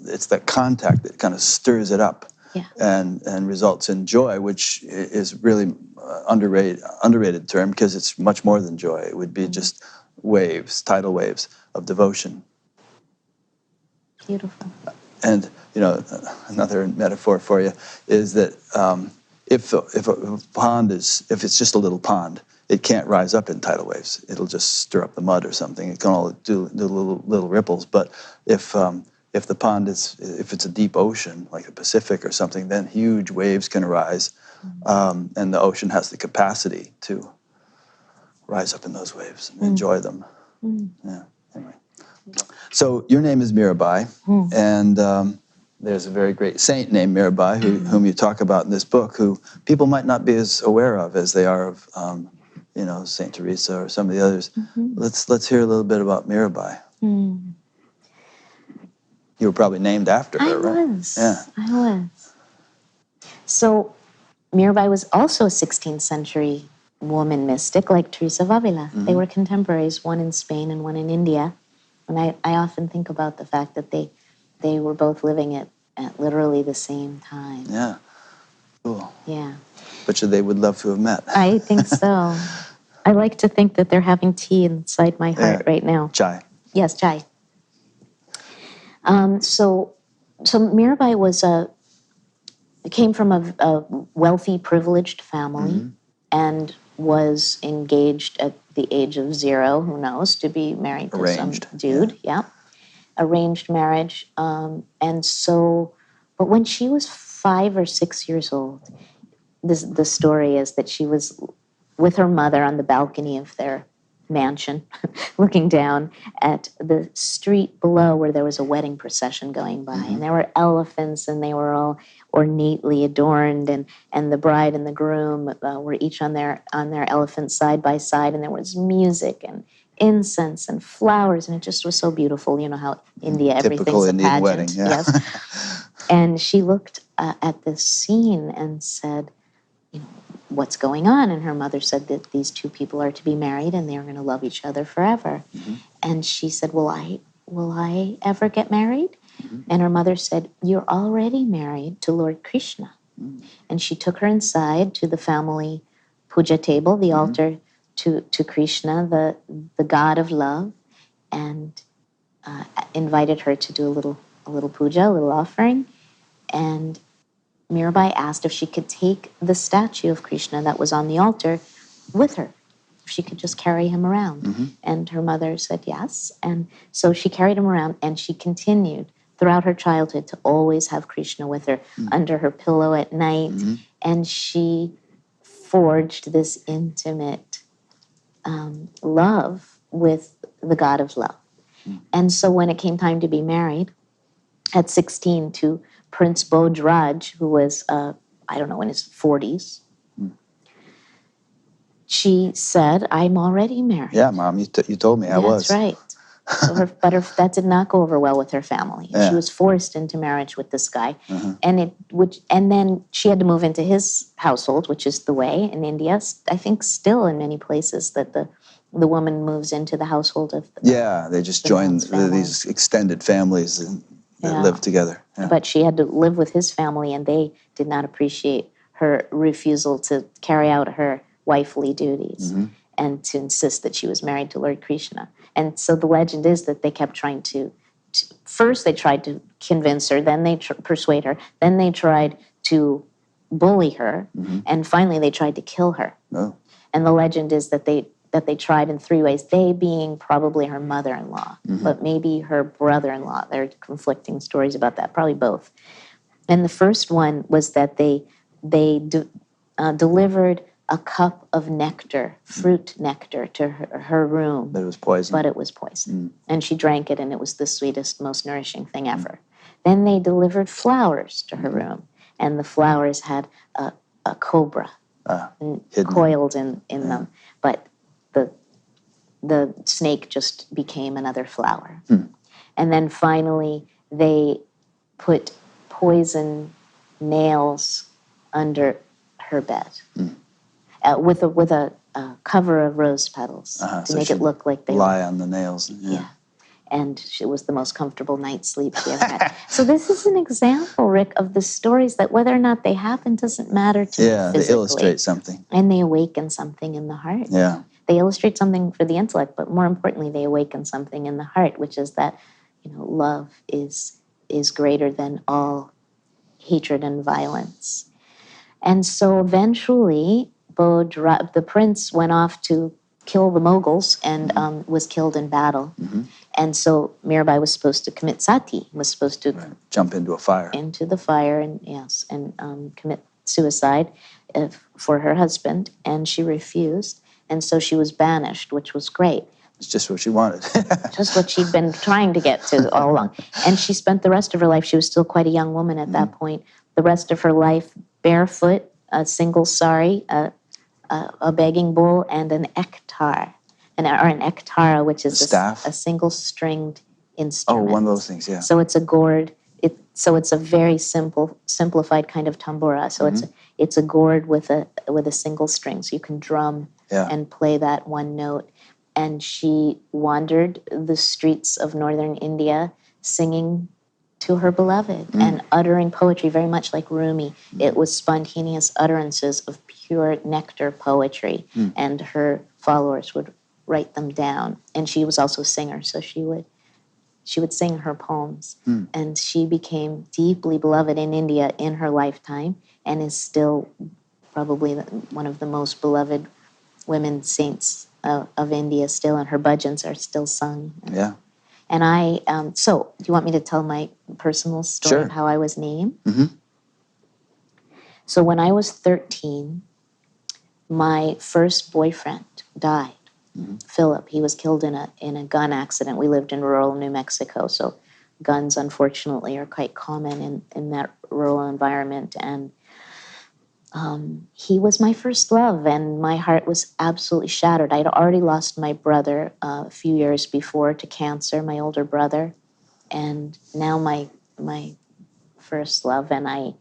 It's that contact that kind of stirs it up. And results in joy, which is really underrated term, because it's much more than joy. It would be just waves, tidal waves of devotion. Beautiful. And another metaphor for you is that if a pond if it's just a little pond, it can't rise up in tidal waves. It'll just stir up the mud or something. It can only do little ripples. But if the pond if it's a deep ocean, like the Pacific or something, then huge waves can arise, and the ocean has the capacity to rise up in those waves and enjoy them. Yeah. Anyway, so your name is Mirabai, and there's a very great saint named Mirabai whom you talk about in this book, who people might not be as aware of as they are of, Saint Teresa or some of the others. Let's hear a little bit about Mirabai. You were probably named after her, right? I was. Yeah. I was. So Mirabai was also a 16th century woman mystic, like Teresa of Avila. They were contemporaries, one in Spain and one in India. And I often think about the fact that they were both living at literally the same time. Yeah. Cool. Yeah. Bet you they would love to have met. I think so. I like to think that they're having tea inside my heart right now. Chai. Yes, chai. So Mirabai came from a wealthy, privileged family, and was engaged at the age of 0, who knows, to be married to some dude. Arranged marriage. And so, but when she was 5 or 6 years old, the story is that she was with her mother on the balcony of their mansion, looking down at the street below where there was a wedding procession going by. And there were elephants, and they were all ornately adorned, and the bride and the groom were each on their elephants side by side, and there was music and incense and flowers, and it just was so beautiful. You know how India, Typical everything's a Indian pageant. wedding, yeah. Yes. And she looked at this scene and said, you know, what's going on? And her mother said that these two people are to be married and they're going to love each other forever. And she said, will I ever get married? And her mother said, you're already married to Lord Krishna. And she took her inside to the family puja table, the altar to Krishna, the god of love, and invited her to do a little puja, a little offering. And Mirabai asked if she could take the statue of Krishna that was on the altar with her, if she could just carry him around. And her mother said yes. And so she carried him around, and she continued throughout her childhood to always have Krishna with her under her pillow at night. And she forged this intimate love with the god of love. And so when it came time to be married at 16 to Prince Bodh Raj, who was, I don't know, in his 40s, she said, I'm already married. Yeah, Mom, you told me I was. That's right. So that did not go over well with her family. Yeah. She was forced into marriage with this guy, and then she had to move into his household, which is the way in India. I think still in many places that the woman moves into the household of They just join man's family. these extended families that live together. Yeah. But she had to live with his family, and they did not appreciate her refusal to carry out her wifely duties and to insist that she was married to Lord Krishna. And so the legend is that they kept trying to first they tried to convince her, then they persuade her, then they tried to bully her, and finally they tried to kill her. Oh. And the legend is that they tried in three ways, they being probably her mother-in-law, but maybe her brother-in-law. There are conflicting stories about that, probably both. And the first one was that they delivered a cup of nectar, fruit nectar, to her room. But it was poison. But it was poison. And she drank it, and it was the sweetest, most nourishing thing ever. Then they delivered flowers to her room, and the flowers had a cobra coiled in them. But the snake just became another flower. And then finally, they put poison nails under her bed with a cover of rose petals to so make it look like they lie on the nails. Yeah. And it was the most comfortable night's sleep she ever had. So this is an example, Rick, of the stories that whether or not they happen doesn't matter to me physically. They illustrate something. And they awaken something in the heart. Yeah. They illustrate something for the intellect, but more importantly, they awaken something in the heart, which is that, love is greater than all hatred and violence. And so eventually, the prince went off to kill the Mughals and was killed in battle. And so Mirabai was supposed to commit sati, was supposed to jump into a fire. Into the fire, and commit suicide for her husband, and she refused. And so she was banished, which was great. It's just what she wanted. Just what she'd been trying to get to all along. And she spent the rest of her life, she was still quite a young woman at that point, the rest of her life barefoot, a single sari, a begging bowl, and an ektar, or an ektara, which is staff? A single stringed instrument. Oh, one of those things, yeah. So it's a gourd. So it's a very simplified kind of tambura. So it's a gourd with a single string, so you can drum and play that one note. And she wandered the streets of northern India singing to her beloved and uttering poetry very much like Rumi. It was spontaneous utterances of pure nectar poetry, and her followers would write them down. And she was also a singer, so she would sing her poems. And she became deeply beloved in India in her lifetime, and is still probably one of the most beloved women saints of India still, and her bhajans are still sung. Yeah. And so do you want me to tell my personal story of how I was named? So when I was 13, my first boyfriend died. Philip. He was killed in a gun accident. We lived in rural New Mexico, so guns, unfortunately, are quite common in that rural environment. And he was my first love, and my heart was absolutely shattered. I'd already lost my brother a few years before to cancer, my older brother, and now my first love. And I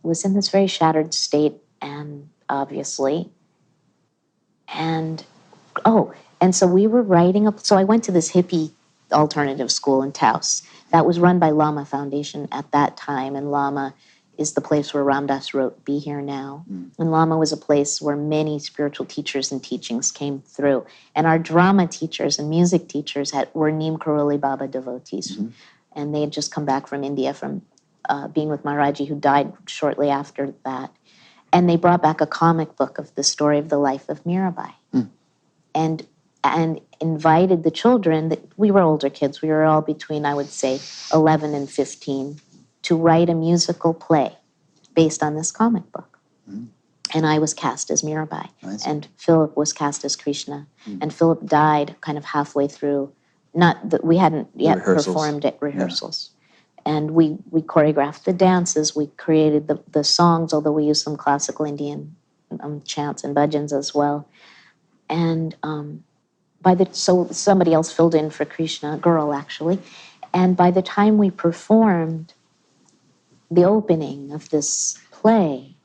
was in this very shattered state, and obviously, and so we were writing up. So I went to this hippie alternative school in Taos that was run by Lama Foundation at that time, and Lama is the place where Ram Dass wrote Be Here Now. And Lama was a place where many spiritual teachers and teachings came through. And our drama teachers and music teachers were Neem Karoli Baba devotees. And they had just come back from India from being with Maharaji, who died shortly after that. And they brought back a comic book of the story of the life of Mirabai. And invited the children, we were older kids, we were all between, I would say, 11 and 15, to write a musical play based on this comic book. And I was cast as Mirabai. And Philip was cast as Krishna. And Philip died kind of halfway through, not that we hadn't yet performed at rehearsals. And we choreographed the dances, we created the songs, although we used some classical Indian chants and bhajans as well. And so somebody else filled in for Krishna, a girl actually. And by the time we performed the opening of this play,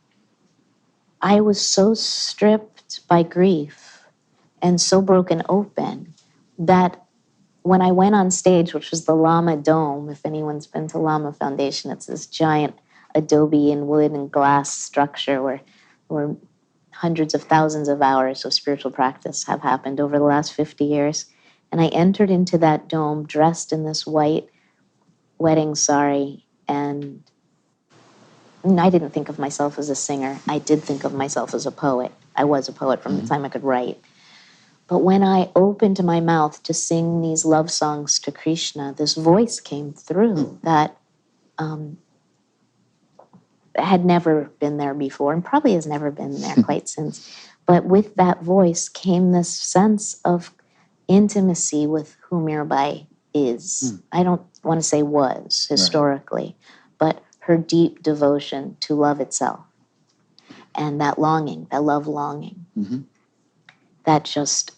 I was so stripped by grief and so broken open that when I went on stage, which was the Lama Dome, if anyone's been to Lama Foundation, it's this giant adobe and wood and glass structure where hundreds of thousands of hours of spiritual practice have happened over the last 50 years. And I entered into that dome dressed in this white wedding sari, and I didn't think of myself as a singer. I did think of myself as a poet. I was a poet from the time I could write. But when I opened my mouth to sing these love songs to Krishna, this voice came through that had never been there before, and probably has never been there quite since. But with that voice came this sense of intimacy with who Mirabai is. I don't want to say was, historically, but her deep devotion to love itself. And that longing, that love longing, that just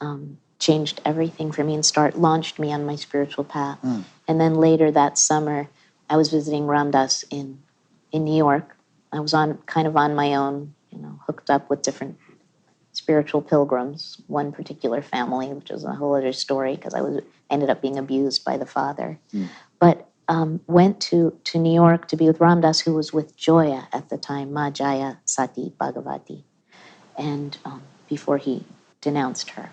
changed everything for me and launched me on my spiritual path. And then later that summer, I was visiting Ram Dass in New York. I was on my own, hooked up with different spiritual pilgrims, one particular family, which is a whole other story because I ended up being abused by the father. But went to New York to be with Ram Dass, who was with Joya at the time, Ma Jaya Sati Bhagavati, and before he denounced her.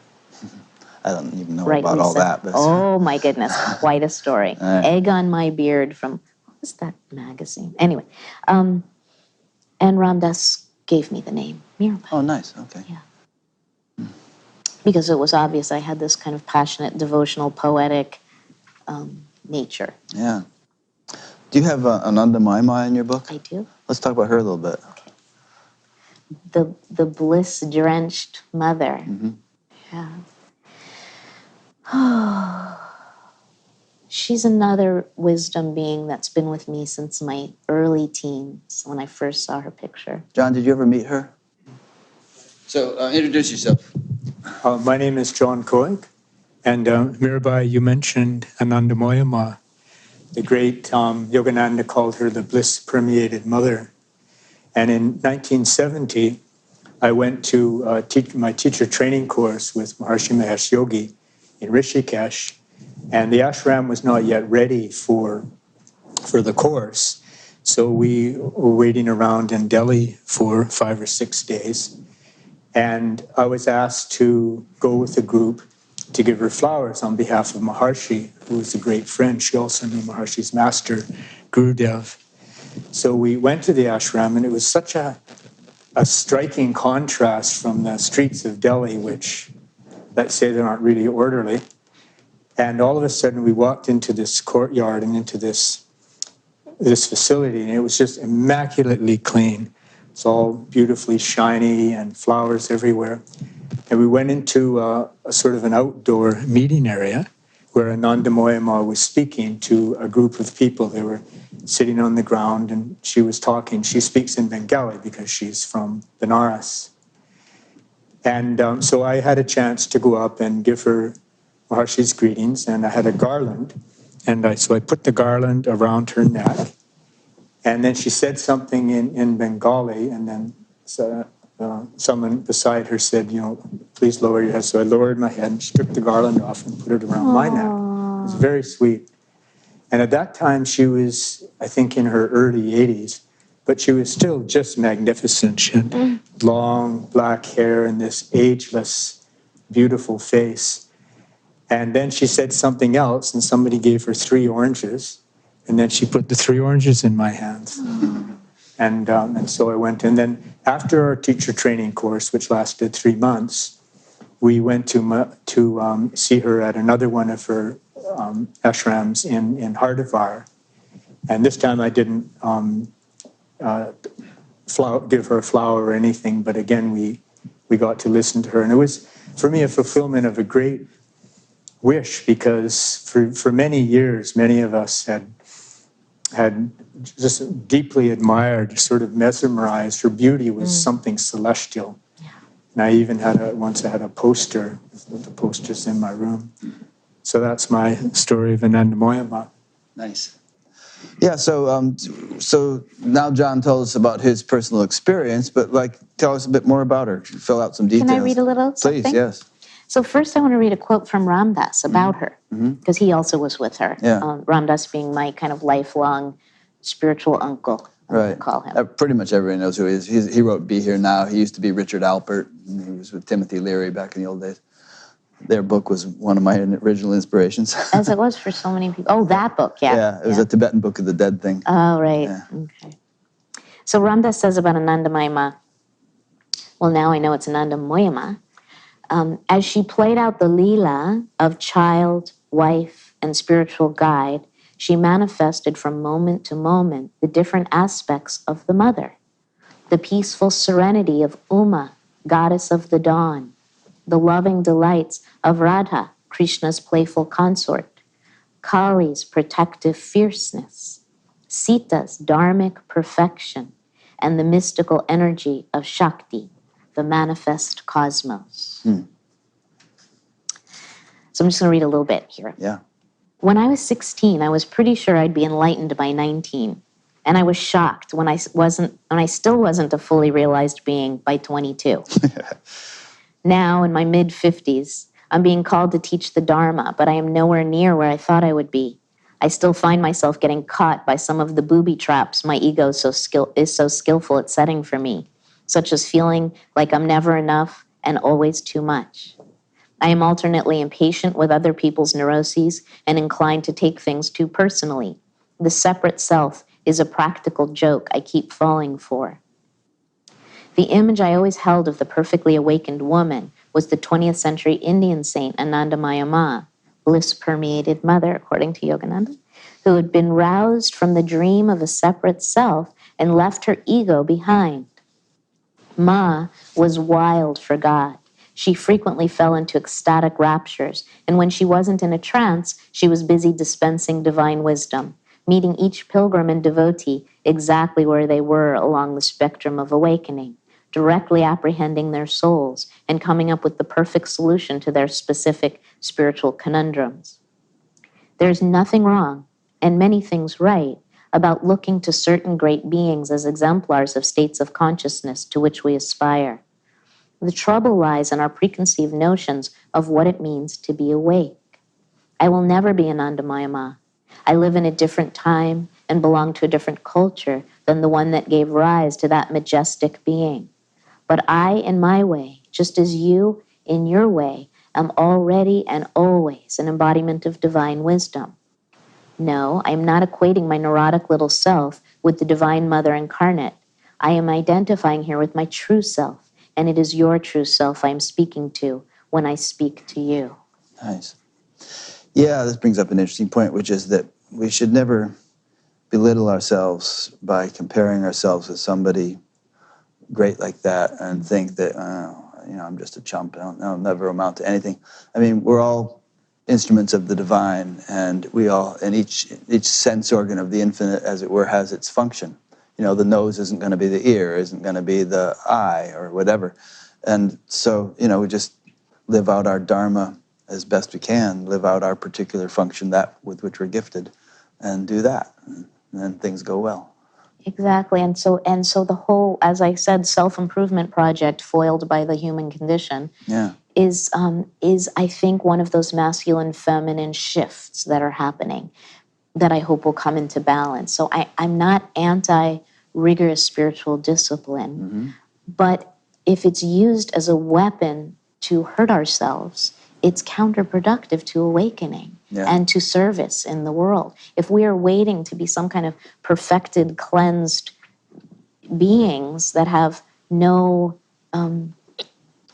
I don't even know about all that. But oh my goodness, quite a story. Egg on My Beard from, what was that magazine? Anyway, and Ram Dass gave me the name Mirabai. Oh, nice, okay. Yeah. Because it was obvious I had this kind of passionate, devotional, poetic nature. Yeah. Do you have Ananda Maima in your book? I do. Let's talk about her a little bit. Okay. The bliss-drenched mother. Yeah. She's another wisdom being that's been with me since my early teens, when I first saw her picture. John, did you ever meet her? So, introduce yourself. My name is John Coig, and Mirabai, you mentioned Anandamoya Ma. The great Yogananda called her the bliss-permeated mother. And in 1970, I went to my teacher training course with Maharshi Mahesh Yogi in Rishikesh, and the ashram was not yet ready for the course. So we were waiting around in Delhi for 5 or 6 days. And I was asked to go with a group to give her flowers on behalf of Maharshi, who was a great friend. She also knew Maharshi's master, Gurudev. So we went to the ashram, and it was such a striking contrast from the streets of Delhi, which, let's say, they're not really orderly. And all of a sudden, we walked into this courtyard and into this facility, and it was just immaculately clean. It's all beautifully shiny and flowers everywhere. And we went into a sort of an outdoor meeting area where Anandamoyama was speaking to a group of people. They were sitting on the ground and she was talking. She speaks in Bengali because she's from Benares. And so I had a chance to go up and give her Maharshi's greetings, and I had a garland. And so I put the garland around her neck. And then she said something in Bengali, and then someone beside her said, please lower your head. So I lowered my head, and she took the garland off and put it around my neck. It was very sweet. And at that time, she was, I think, in her early 80s, but she was still just magnificent. She had long black hair and this ageless, beautiful face. And then she said something else, and somebody gave her 3 oranges. And then she put the 3 oranges in my hands. And so I went. And then after our teacher training course, which lasted 3 months, we went to see her at another one of her ashrams in Hardavar. And this time I didn't give her a flower or anything, but again, we got to listen to her. And it was, for me, a fulfillment of a great wish, because for many years, many of us had just deeply admired, sort of mesmerized. Her beauty was something celestial. Yeah. And I even had once I had a poster, the poster's in my room. So that's my story of Anandamoyama. Nice. Yeah, so now John told us about his personal experience, but tell us a bit more about her. Fill out some details. Can I read a little Please, something? Yes. So first I want to read a quote from Ram Dass about her, because he also was with her. Yeah. Ram Dass being my kind of lifelong spiritual uncle, I call him. Pretty much everybody knows who he is. He wrote Be Here Now. He used to be Richard Alpert. He was with Timothy Leary back in the old days. Their book was one of my original inspirations. As it was for so many people. Oh, that book, yeah. Yeah, it was a Tibetan Book of the Dead thing. Oh, right. Yeah. Okay. So Ram Dass says about Anandamayama, well, now I know it's Anandamoyama, as she played out the Leela of child, wife, and spiritual guide, she manifested from moment to moment the different aspects of the mother. The peaceful serenity of Uma, goddess of the dawn. The loving delights of Radha, Krishna's playful consort. Kali's protective fierceness. Sita's dharmic perfection. And the mystical energy of Shakti, the manifest cosmos. So I'm just going to read a little bit here. Yeah. When I was 16, I was pretty sure I'd be enlightened by 19. And I was shocked when I still wasn't a fully realized being by 22. Now, in my mid-50s, I'm being called to teach the Dharma, but I am nowhere near where I thought I would be. I still find myself getting caught by some of the booby traps my ego is so skillful at setting for me, such as feeling like I'm never enough and always too much. I am alternately impatient with other people's neuroses and inclined to take things too personally. The separate self is a practical joke I keep falling for. The image I always held of the perfectly awakened woman was the 20th century Indian saint Anandamayama, bliss-permeated mother, according to Yogananda, who had been roused from the dream of a separate self and left her ego behind. Ma was wild for God. She frequently fell into ecstatic raptures, and when she wasn't in a trance, she was busy dispensing divine wisdom, meeting each pilgrim and devotee exactly where they were along the spectrum of awakening, directly apprehending their souls and coming up with the perfect solution to their specific spiritual conundrums. There's nothing wrong, and many things right, about looking to certain great beings as exemplars of states of consciousness to which we aspire. The trouble lies in our preconceived notions of what it means to be awake. I will never be Anandamayama. I live in a different time and belong to a different culture than the one that gave rise to that majestic being. But I, in my way, just as you, in your way, am already and always an embodiment of divine wisdom. No, I am not equating my neurotic little self with the Divine Mother incarnate. I am identifying here with my true self, and it is your true self I am speaking to when I speak to you. Nice. Yeah, this brings up an interesting point, which is that we should never belittle ourselves by comparing ourselves with somebody great like that and think that, I'm just a chump. I'll never amount to anything. I mean, we're all instruments of the divine, and each sense organ of the infinite, as it were, has its function. The nose isn't going to be the ear, isn't going to be the eye, or whatever. And so, we just live out our dharma as best we can, live out our particular function, that with which we're gifted, and do that, and then things go well. Exactly. And so the whole, as I said, self-improvement project foiled by the human condition is I think one of those masculine feminine shifts that are happening that I hope will come into balance. So I'm not anti rigorous spiritual discipline, but if it's used as a weapon to hurt ourselves, it's counterproductive to awakening and to service in the world. If we are waiting to be some kind of perfected, cleansed beings that have no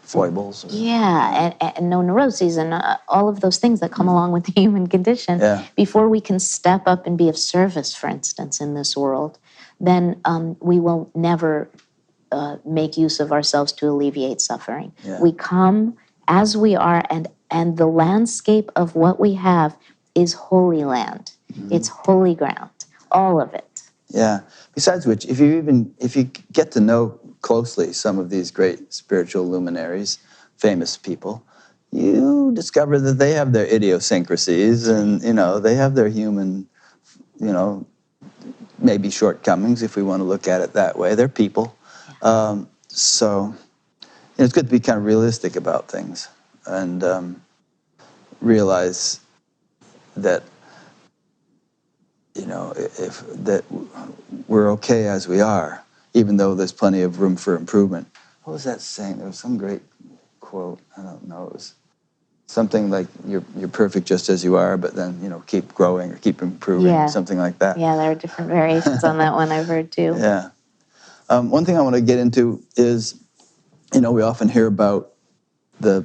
foibles. And no neuroses and all of those things that come along with the human condition, before we can step up and be of service, for instance, in this world, then we will never make use of ourselves to alleviate suffering. We come as we are, and the landscape of what we have is holy land. It's holy ground, all of it. Yeah. Besides which, if you get to know closely some of these great spiritual luminaries, famous people, you discover that they have their idiosyncrasies, and they have their human, maybe shortcomings, if we want to look at it that way. They're people. So it's good to be kind of realistic about things and realize that that we're okay as we are, even though there's plenty of room for improvement. What was that saying? There was some great quote. I don't know. It was something like you're perfect just as you are, but then keep growing or keep improving, something like that. Yeah, there are different variations on that one I've heard too. Yeah. One thing I want to get into is, we often hear about the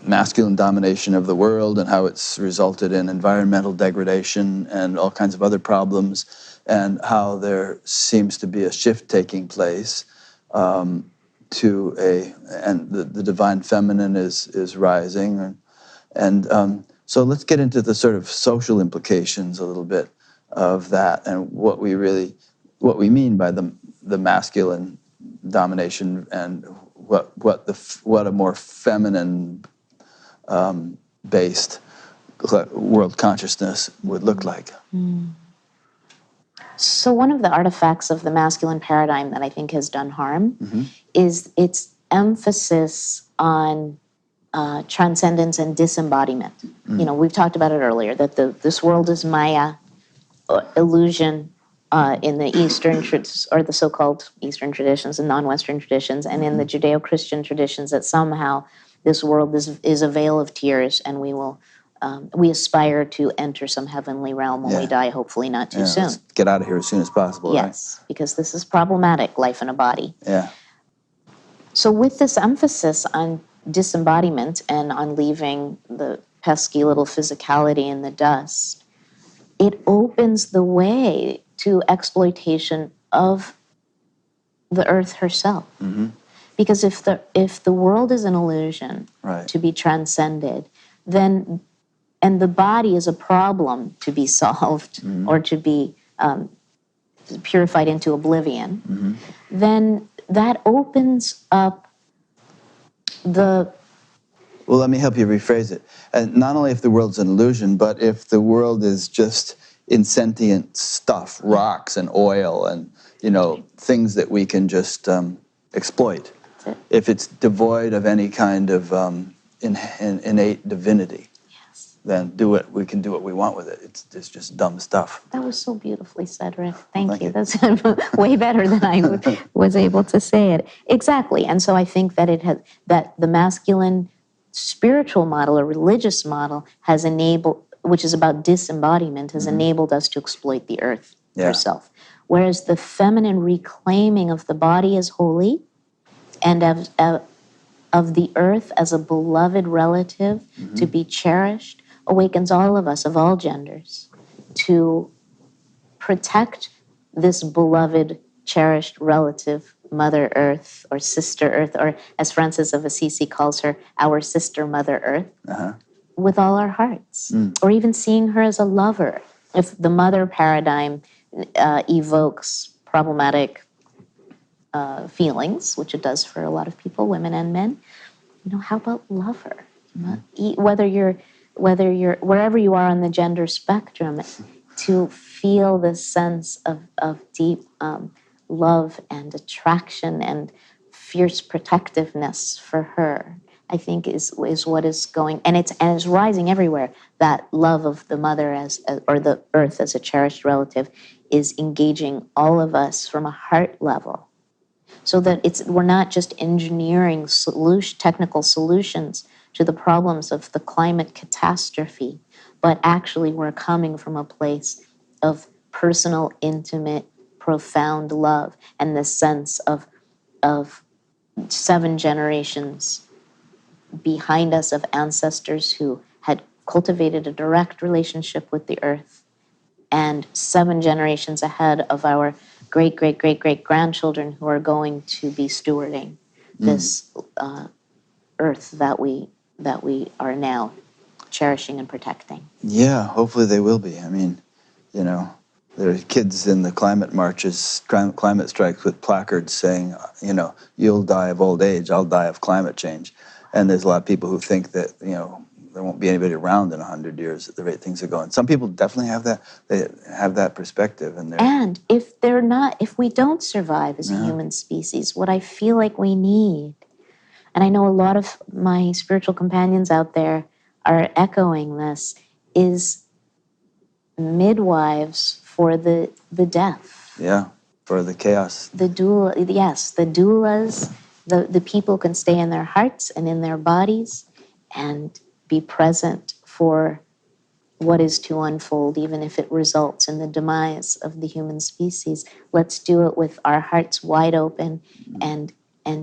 masculine domination of the world and how it's resulted in environmental degradation and all kinds of other problems, and how there seems to be a shift taking place and the divine feminine is rising, and so let's get into the sort of social implications a little bit of that and what we mean by the masculine domination and what a more feminine based world consciousness would look like. So one of the artifacts of the masculine paradigm that I think has done harm is its emphasis on transcendence and disembodiment. We've talked about it earlier, that this world is Maya, illusion in the Eastern, or the so-called Eastern traditions and non-Western traditions, and in the Judeo-Christian traditions, that somehow this world is a veil of tears, and we aspire to enter some heavenly realm when we die, hopefully not too soon. Let's get out of here as soon as possible. Yes, right? Because this is problematic, life in a body. Yeah. So with this emphasis on disembodiment and on leaving the pesky little physicality in the dust, it opens the way to exploitation of the earth herself. Because if the world is an illusion to be transcended, then, and the body is a problem to be solved or to be purified into oblivion, then that opens up the... Well, let me help you rephrase it. And not only if the world's an illusion, but if the world is just insentient stuff, rocks and oil and, things that we can just exploit. If it's devoid of any kind of innate divinity, then we can do what we want with it. It's just dumb stuff. That was so beautifully said, Rick. Thank you. That's way better than I was able to say it. Exactly. And so I think that that the masculine spiritual model or religious model has enabled, which is about disembodiment, has enabled us to exploit the earth herself. Whereas the feminine reclaiming of the body as holy and of the earth as a beloved relative to be cherished awakens all of us of all genders to protect this beloved, cherished relative Mother Earth or Sister Earth, or as Francis of Assisi calls her, our sister Mother Earth, with all our hearts, or even seeing her as a lover. If the mother paradigm evokes problematic feelings, which it does for a lot of people, women and men, how about lover? Whether you're wherever you are on the gender spectrum, to feel this sense of deep love and attraction and fierce protectiveness for her, I think is what is going, and it's rising everywhere. That love of the mother or the earth as a cherished relative is engaging all of us from a heart level, so that we're not just engineering technical solutions to the problems of the climate catastrophe, but actually we're coming from a place of personal, intimate, profound love, and the sense of 7 generations behind us of ancestors who had cultivated a direct relationship with the earth, and 7 generations ahead of our great-great-great-great-grandchildren who are going to be stewarding this earth that we are now cherishing and protecting. Yeah, hopefully they will be. I mean, there are kids in the climate marches, climate strikes with placards saying, you'll die of old age, I'll die of climate change. And there's a lot of people who think that, there won't be anybody around in 100 years at the rate things are going. Some people definitely have that. They have that perspective. And if we don't survive as a human species, what I feel like we need, and I know a lot of my spiritual companions out there are echoing this, is midwives for the death. Yeah, for the chaos. The doulas, the people can stay in their hearts and in their bodies and be present for what is to unfold, even if it results in the demise of the human species. Let's do it with our hearts wide open and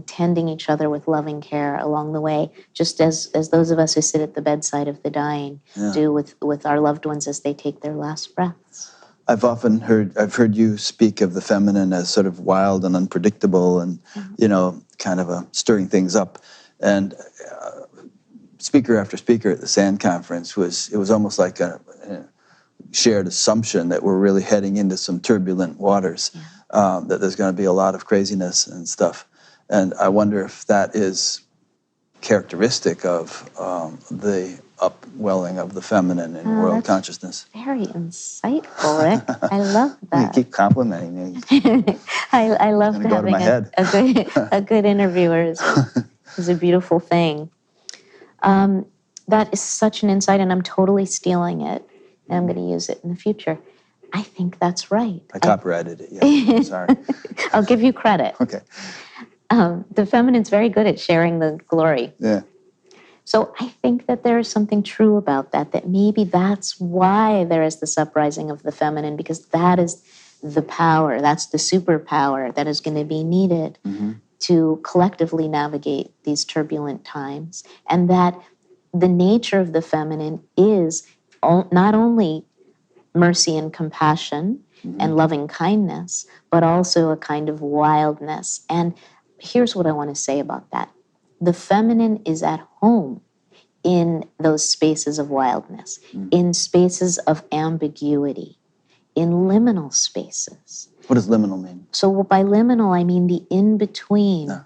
tending each other with loving care along the way, just as those of us who sit at the bedside of the dying do with our loved ones as they take their last breaths. I've heard you speak of the feminine as sort of wild and unpredictable and, kind of stirring things up. And speaker after speaker at the SAND conference it was almost like a shared assumption that we're really heading into some turbulent waters, that there's going to be a lot of craziness and stuff. And I wonder if that is characteristic of the upwelling of the feminine in world consciousness. Very insightful, Rick. I love that. You keep complimenting me. I love having a good interviewer is a beautiful thing. That is such an insight, and I'm totally stealing it, and I'm going to use it in the future. I think that's right. I copyrighted it, yeah. Sorry. I'll give you credit. Okay. The feminine's very good at sharing the glory. Yeah. So I think that there is something true about that maybe that's why there is this uprising of the feminine, because that is the power, that's the superpower that is going to be needed to collectively navigate these turbulent times. And that the nature of the feminine is not only mercy and compassion and loving kindness, but also a kind of wildness. And here's what I want to say about that. The feminine is at home in those spaces of wildness, in spaces of ambiguity, in liminal spaces. What does liminal mean? So by liminal, I mean the in-between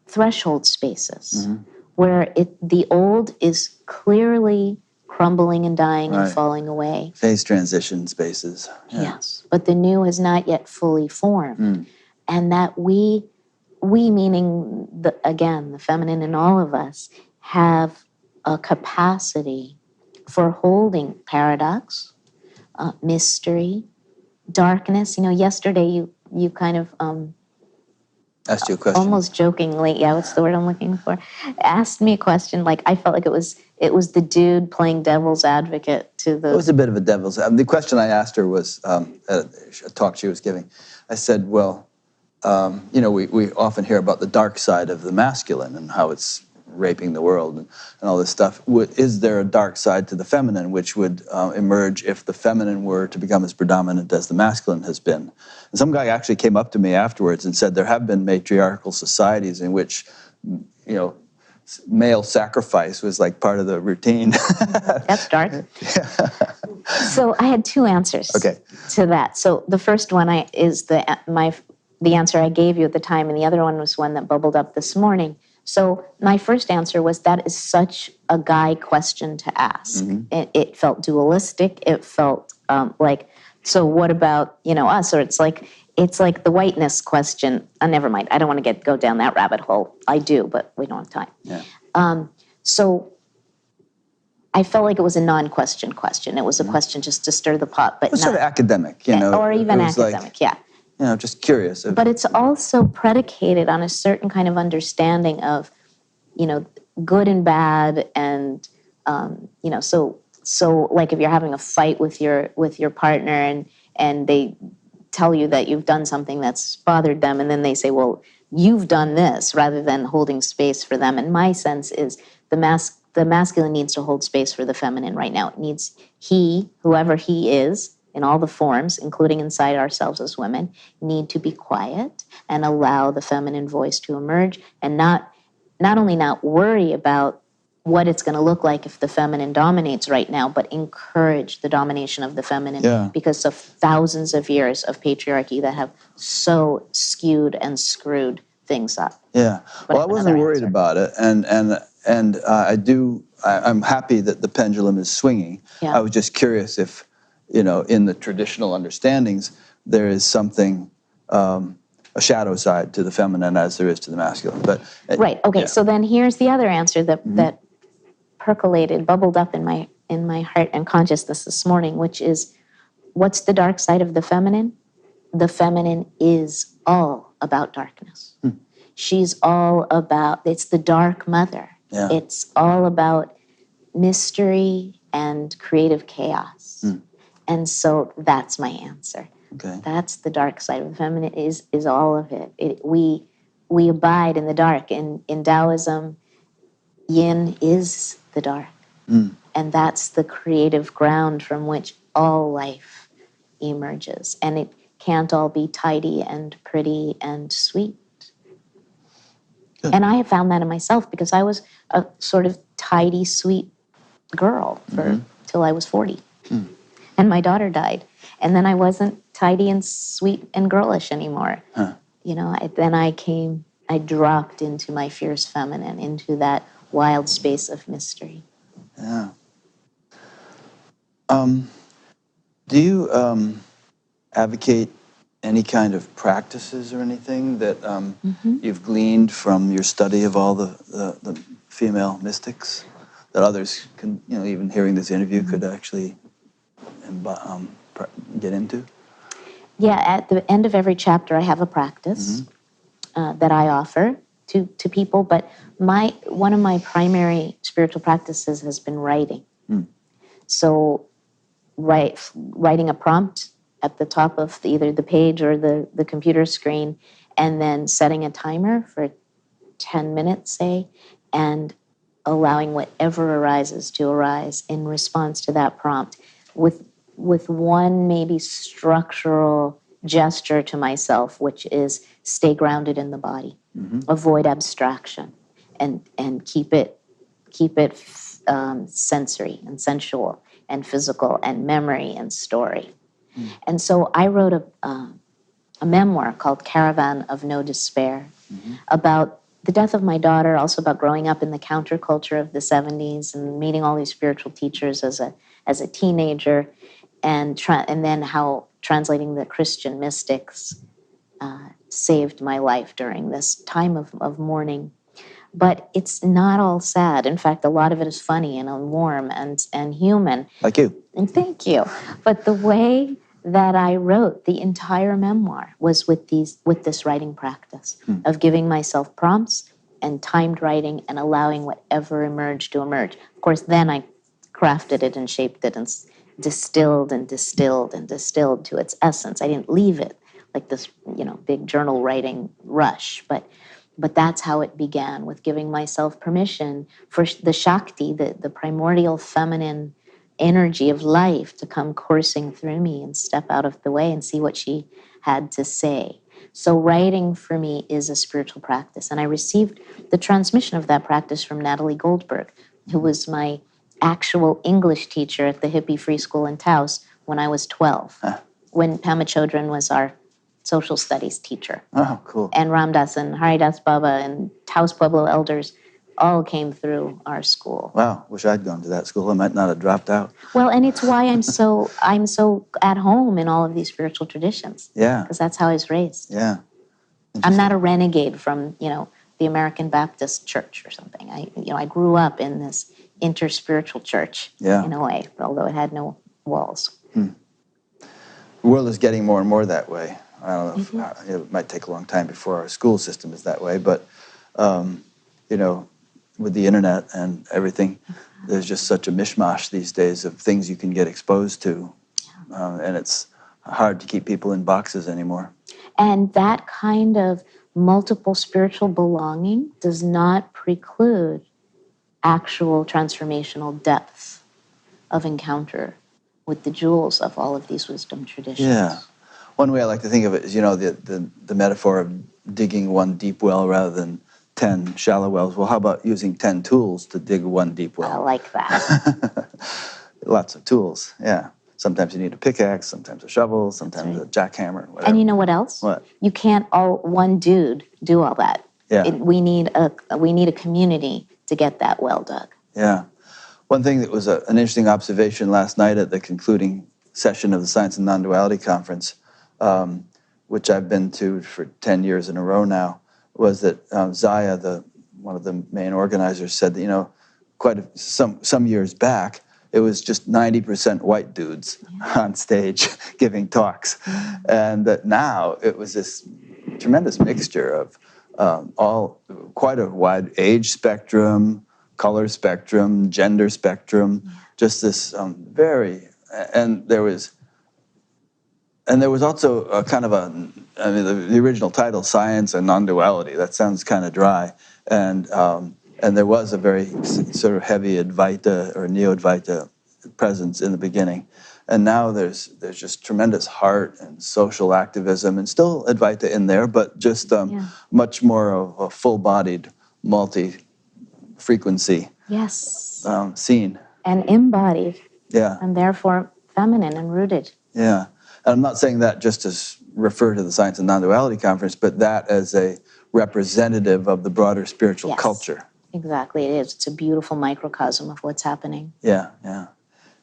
threshold spaces, where the old is clearly crumbling and dying and falling away. Phase transition spaces. Yeah. Yes, but the new has not yet fully formed. And that we meaning, the feminine in all of us, have a capacity for holding paradox, mystery, darkness. Yesterday you kind of asked you a question. Almost jokingly, what's the word I'm looking for? Asked me a question, like I felt like it was the dude playing devil's advocate to the... It was a bit of a devil's... The question I asked her was, at a talk she was giving, I said, well, we often hear about the dark side of the masculine and how it's raping the world and all this stuff. Is there a dark side to the feminine which would emerge if the feminine were to become as predominant as the masculine has been? And some guy actually came up to me afterwards and said there have been matriarchal societies in which, you know, male sacrifice was like part of the routine. That's dark. So I had two answers to that. So the first one is the answer I gave you at the time, and the other one was one that bubbled up this morning. So my first answer was that is such a guy question to ask. Mm-hmm. It felt dualistic. It felt like, so what about, you know, us? Or it's like the whiteness question. Never mind. I don't want to go down that rabbit hole. I do, but we don't have time. Yeah. So I felt like it was a non-question question. It was a question just to stir the pot, but it was sort of academic, you know, or even academic. Like, yeah. You know, just curious. But it's also predicated on a certain kind of understanding of, you know, good and bad, and you know, so like if you're having a fight with your partner and they tell you that you've done something that's bothered them, and then they say, well, you've done this, rather than holding space for them. And my sense is the masculine needs to hold space for the feminine right now. It needs whoever he is, in all the forms, including inside ourselves as women, need to be quiet and allow the feminine voice to emerge, and not only not worry about what it's going to look like if the feminine dominates right now, but encourage the domination of the feminine because of thousands of years of patriarchy that have so skewed and screwed things up. Yeah. Well, I wasn't worried about it, and I'm happy that the pendulum is swinging. Yeah. I was just curious if, you know, in the traditional understandings, there is something, a shadow side to the feminine as there is to the masculine. But right. Okay. Yeah. So then here's the other answer that percolated, bubbled up in my heart and consciousness this morning, which is, what's the dark side of the feminine? The feminine is all about darkness. She's all about, it's the dark mother. Yeah. It's all about mystery and creative chaos. And so that's my answer. Okay. That's the dark side of the feminine, is all of it. We abide in the dark. In Taoism, yin is the dark. And that's the creative ground from which all life emerges. And it can't all be tidy and pretty and sweet. Good. And I have found that in myself, because I was a sort of tidy, sweet girl till I was 40. And my daughter died. And then I wasn't tidy and sweet and girlish anymore. You know, I dropped into my fierce feminine, into that wild space of mystery. Yeah. Do you advocate any kind of practices or anything that you've gleaned from your study of all the female mystics that others can, you know, even hearing this interview could actually get into? Yeah, at the end of every chapter, I have a practice that I offer to people. But one of my primary spiritual practices has been writing. So, writing a prompt at the top of either the page or the computer screen, and then setting a timer for 10 minutes, say, and allowing whatever arises to arise in response to that prompt, with one maybe structural gesture to myself, which is stay grounded in the body, avoid abstraction, and keep it sensory and sensual and physical and memory and story. And so I wrote a memoir called Caravan of No Despair about the death of my daughter, also about growing up in the counterculture of the 70s and meeting all these spiritual teachers as a teenager, and then how translating the Christian mystics saved my life during this time of mourning. But it's not all sad. In fact, a lot of it is funny and warm and human. Like you. And thank you. But the way that I wrote the entire memoir was with this writing practice of giving myself prompts and timed writing and allowing whatever emerged to emerge. Of course, then I crafted it and shaped it and distilled and distilled and distilled to its essence. I didn't leave it like this, big journal writing rush, but But that's how it began, with giving myself permission for the Shakti, the primordial feminine energy of life, to come coursing through me and step out of the way and see what she had to say. So writing for me is a spiritual practice. And I received the transmission of that practice from Natalie Goldberg, who was my actual English teacher at the hippie free school in Taos when I was 12, when Pema Chodron was our social studies teacher. Oh, cool. And Ramdas and Haridas Baba and Taos Pueblo elders all came through our school. Wow, wish I'd gone to that school. I might not have dropped out. Well, and it's why I'm so at home in all of these spiritual traditions. Yeah. Because that's how I was raised. Yeah. I'm not a renegade from, the American Baptist Church or something. I grew up in this interspiritual church in a way, although it had no walls. The world is getting more and more that way. I don't know if it might take a long time before our school system is that way, but with the internet and everything, there's just such a mishmash these days of things you can get exposed to, and it's hard to keep people in boxes anymore. And that kind of multiple spiritual belonging does not preclude actual transformational depth of encounter with the jewels of all of these wisdom traditions. Yeah. One way I like to think of it is, the metaphor of digging one deep well rather than 10 shallow wells. Well, how about using 10 tools to dig one deep well? I like that. Lots of tools, yeah. Sometimes you need a pickaxe, sometimes a shovel, sometimes a jackhammer, whatever. And you know what else? What? You can't one dude do all that. Yeah. We need a community to get that well dug. Yeah. One thing that was an interesting observation last night at the concluding session of the Science and Non-Duality Conference, which I've been to for 10 years in a row now, was that Zaya, one of the main organizers, said that, some years back, it was just 90% white dudes on stage giving talks. And that now it was this tremendous mixture of quite a wide age spectrum, color spectrum, gender spectrum, just this and there was also a kind of the original title, Science and Non-Duality. That sounds kind of dry. And there was a very sort of heavy Advaita or Neo-Advaita presence in the beginning. And now there's just tremendous heart and social activism, and still Advaita in there, but just much more of a full-bodied, multi-frequency scene. And embodied. Yeah. And therefore feminine and rooted. Yeah. And I'm not saying that just to refer to the Science and Non-Duality Conference, but that as a representative of the broader spiritual culture. Exactly, it is. It's a beautiful microcosm of what's happening. Yeah, yeah.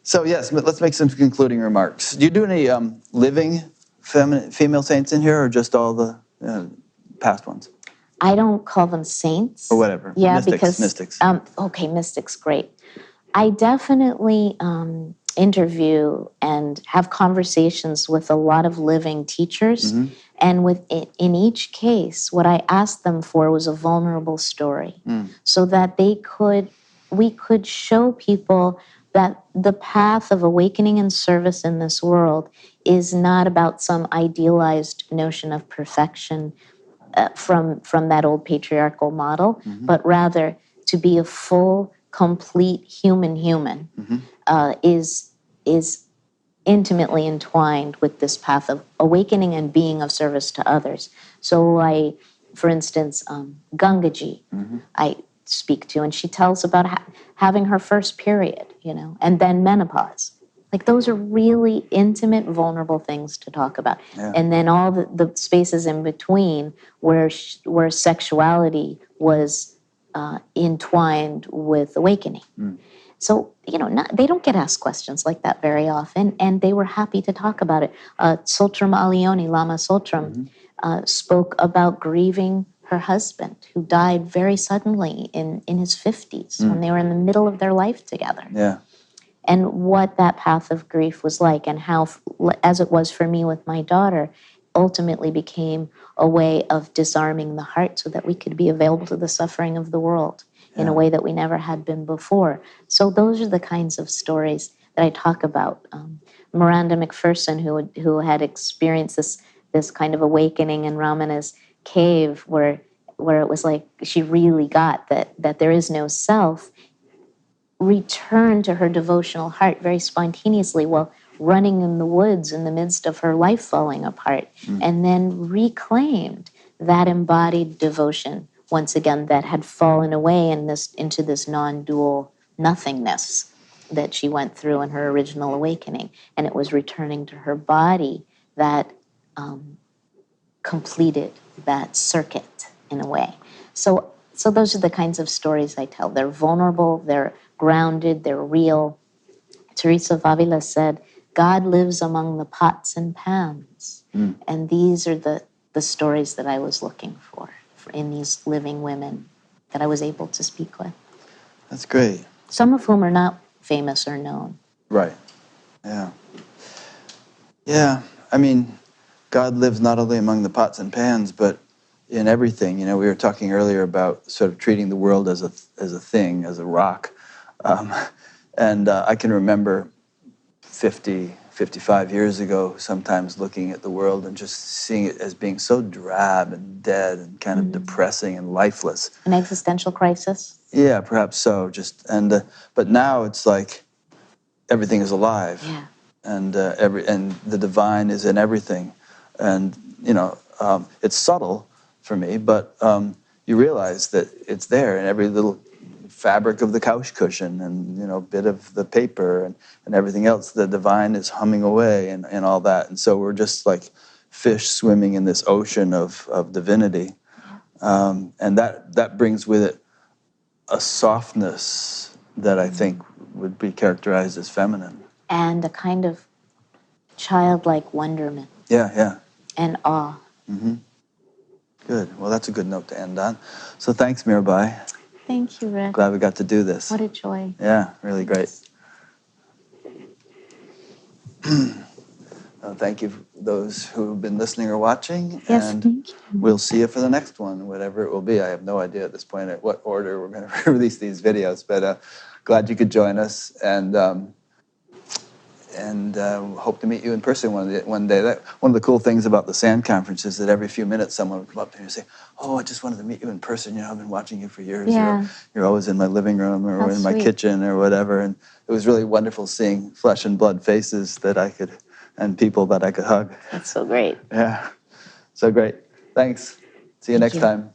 So yes, let's make some concluding remarks. Do you do any living female saints in here, or just all the past ones? I don't call them saints. Or whatever. Yeah, mystics, because mystics. Okay, mystics, great. I definitely interview and have conversations with a lot of living teachers, and in each case, what I asked them for was a vulnerable story, so that we could show people that the path of awakening and service in this world is not about some idealized notion of perfection from that old patriarchal model, but rather to be a full, complete human is intimately entwined with this path of awakening and being of service to others. So for instance, Gangaji, I speak to, and she tells about having her first period, and then menopause. Like, those are really intimate, vulnerable things to talk about. Yeah. And then all the spaces in between where sexuality was entwined with awakening. So, they don't get asked questions like that very often, and they were happy to talk about it. Tsultrim Alioni, Lama Tsultrim, spoke about grieving her husband, who died very suddenly in his 50s when they were in the middle of their life together. Yeah. And what that path of grief was like, and how, as it was for me with my daughter, ultimately became a way of disarming the heart so that we could be available to the suffering of the world in a way that we never had been before. So those are the kinds of stories that I talk about. Miranda McPherson, who had experienced this kind of awakening in Ramana's cave, where where it was like she really got that there is no self, returned to her devotional heart very spontaneously while running in the woods in the midst of her life falling apart, and then reclaimed that embodied devotion once again that had fallen away into this non-dual nothingness that she went through in her original awakening. And it was returning to her body that completed that circuit in a way. So those are the kinds of stories I tell. They're vulnerable, they're grounded, they're real. Teresa of Avila said, God lives among the pots and pans. And these are the stories that I was looking for in these living women that I was able to speak with. That's great. Some of whom are not famous or known. Right. Yeah. Yeah. I mean, God lives not only among the pots and pans, but in everything. You know, we were talking earlier about sort of treating the world as a thing, as a rock. And I can remember 55 years ago, sometimes looking at the world and just seeing it as being so drab and dead and kind of depressing and lifeless. An existential crisis? Yeah, perhaps so. But now it's like everything is alive. Yeah. And the divine is in everything. And, you know, it's subtle for me, but you realize that it's there in every little fabric of the couch cushion and, you know, bit of the paper and everything else. The divine is humming away and all that. And so we're just like fish swimming in this ocean of divinity. And that brings with it a softness that I think would be characterized as feminine. And a kind of childlike wonderment. Yeah. And awe. Good. Well, that's a good note to end on. So thanks, Mirabai. Thank you, Rick. Glad we got to do this. What a joy. Yeah, really great. Thank you, those who've been listening or watching. Yes, and thank you. We'll see you for the next one, whatever it will be. I have no idea at this point at what order we're going to release these videos, but glad you could join us, and hope to meet you in person one day. One of the cool things about the SAND conference is that every few minutes someone would come up to me and say, "Oh, I just wanted to meet you in person. You know, I've been watching you for years. Yeah. You're always in my living room or How in my sweet. kitchen or whatever." And it was really wonderful seeing flesh and blood faces and people that I could hug. That's so great. Yeah, so great. Thanks. See you Thank next you. time.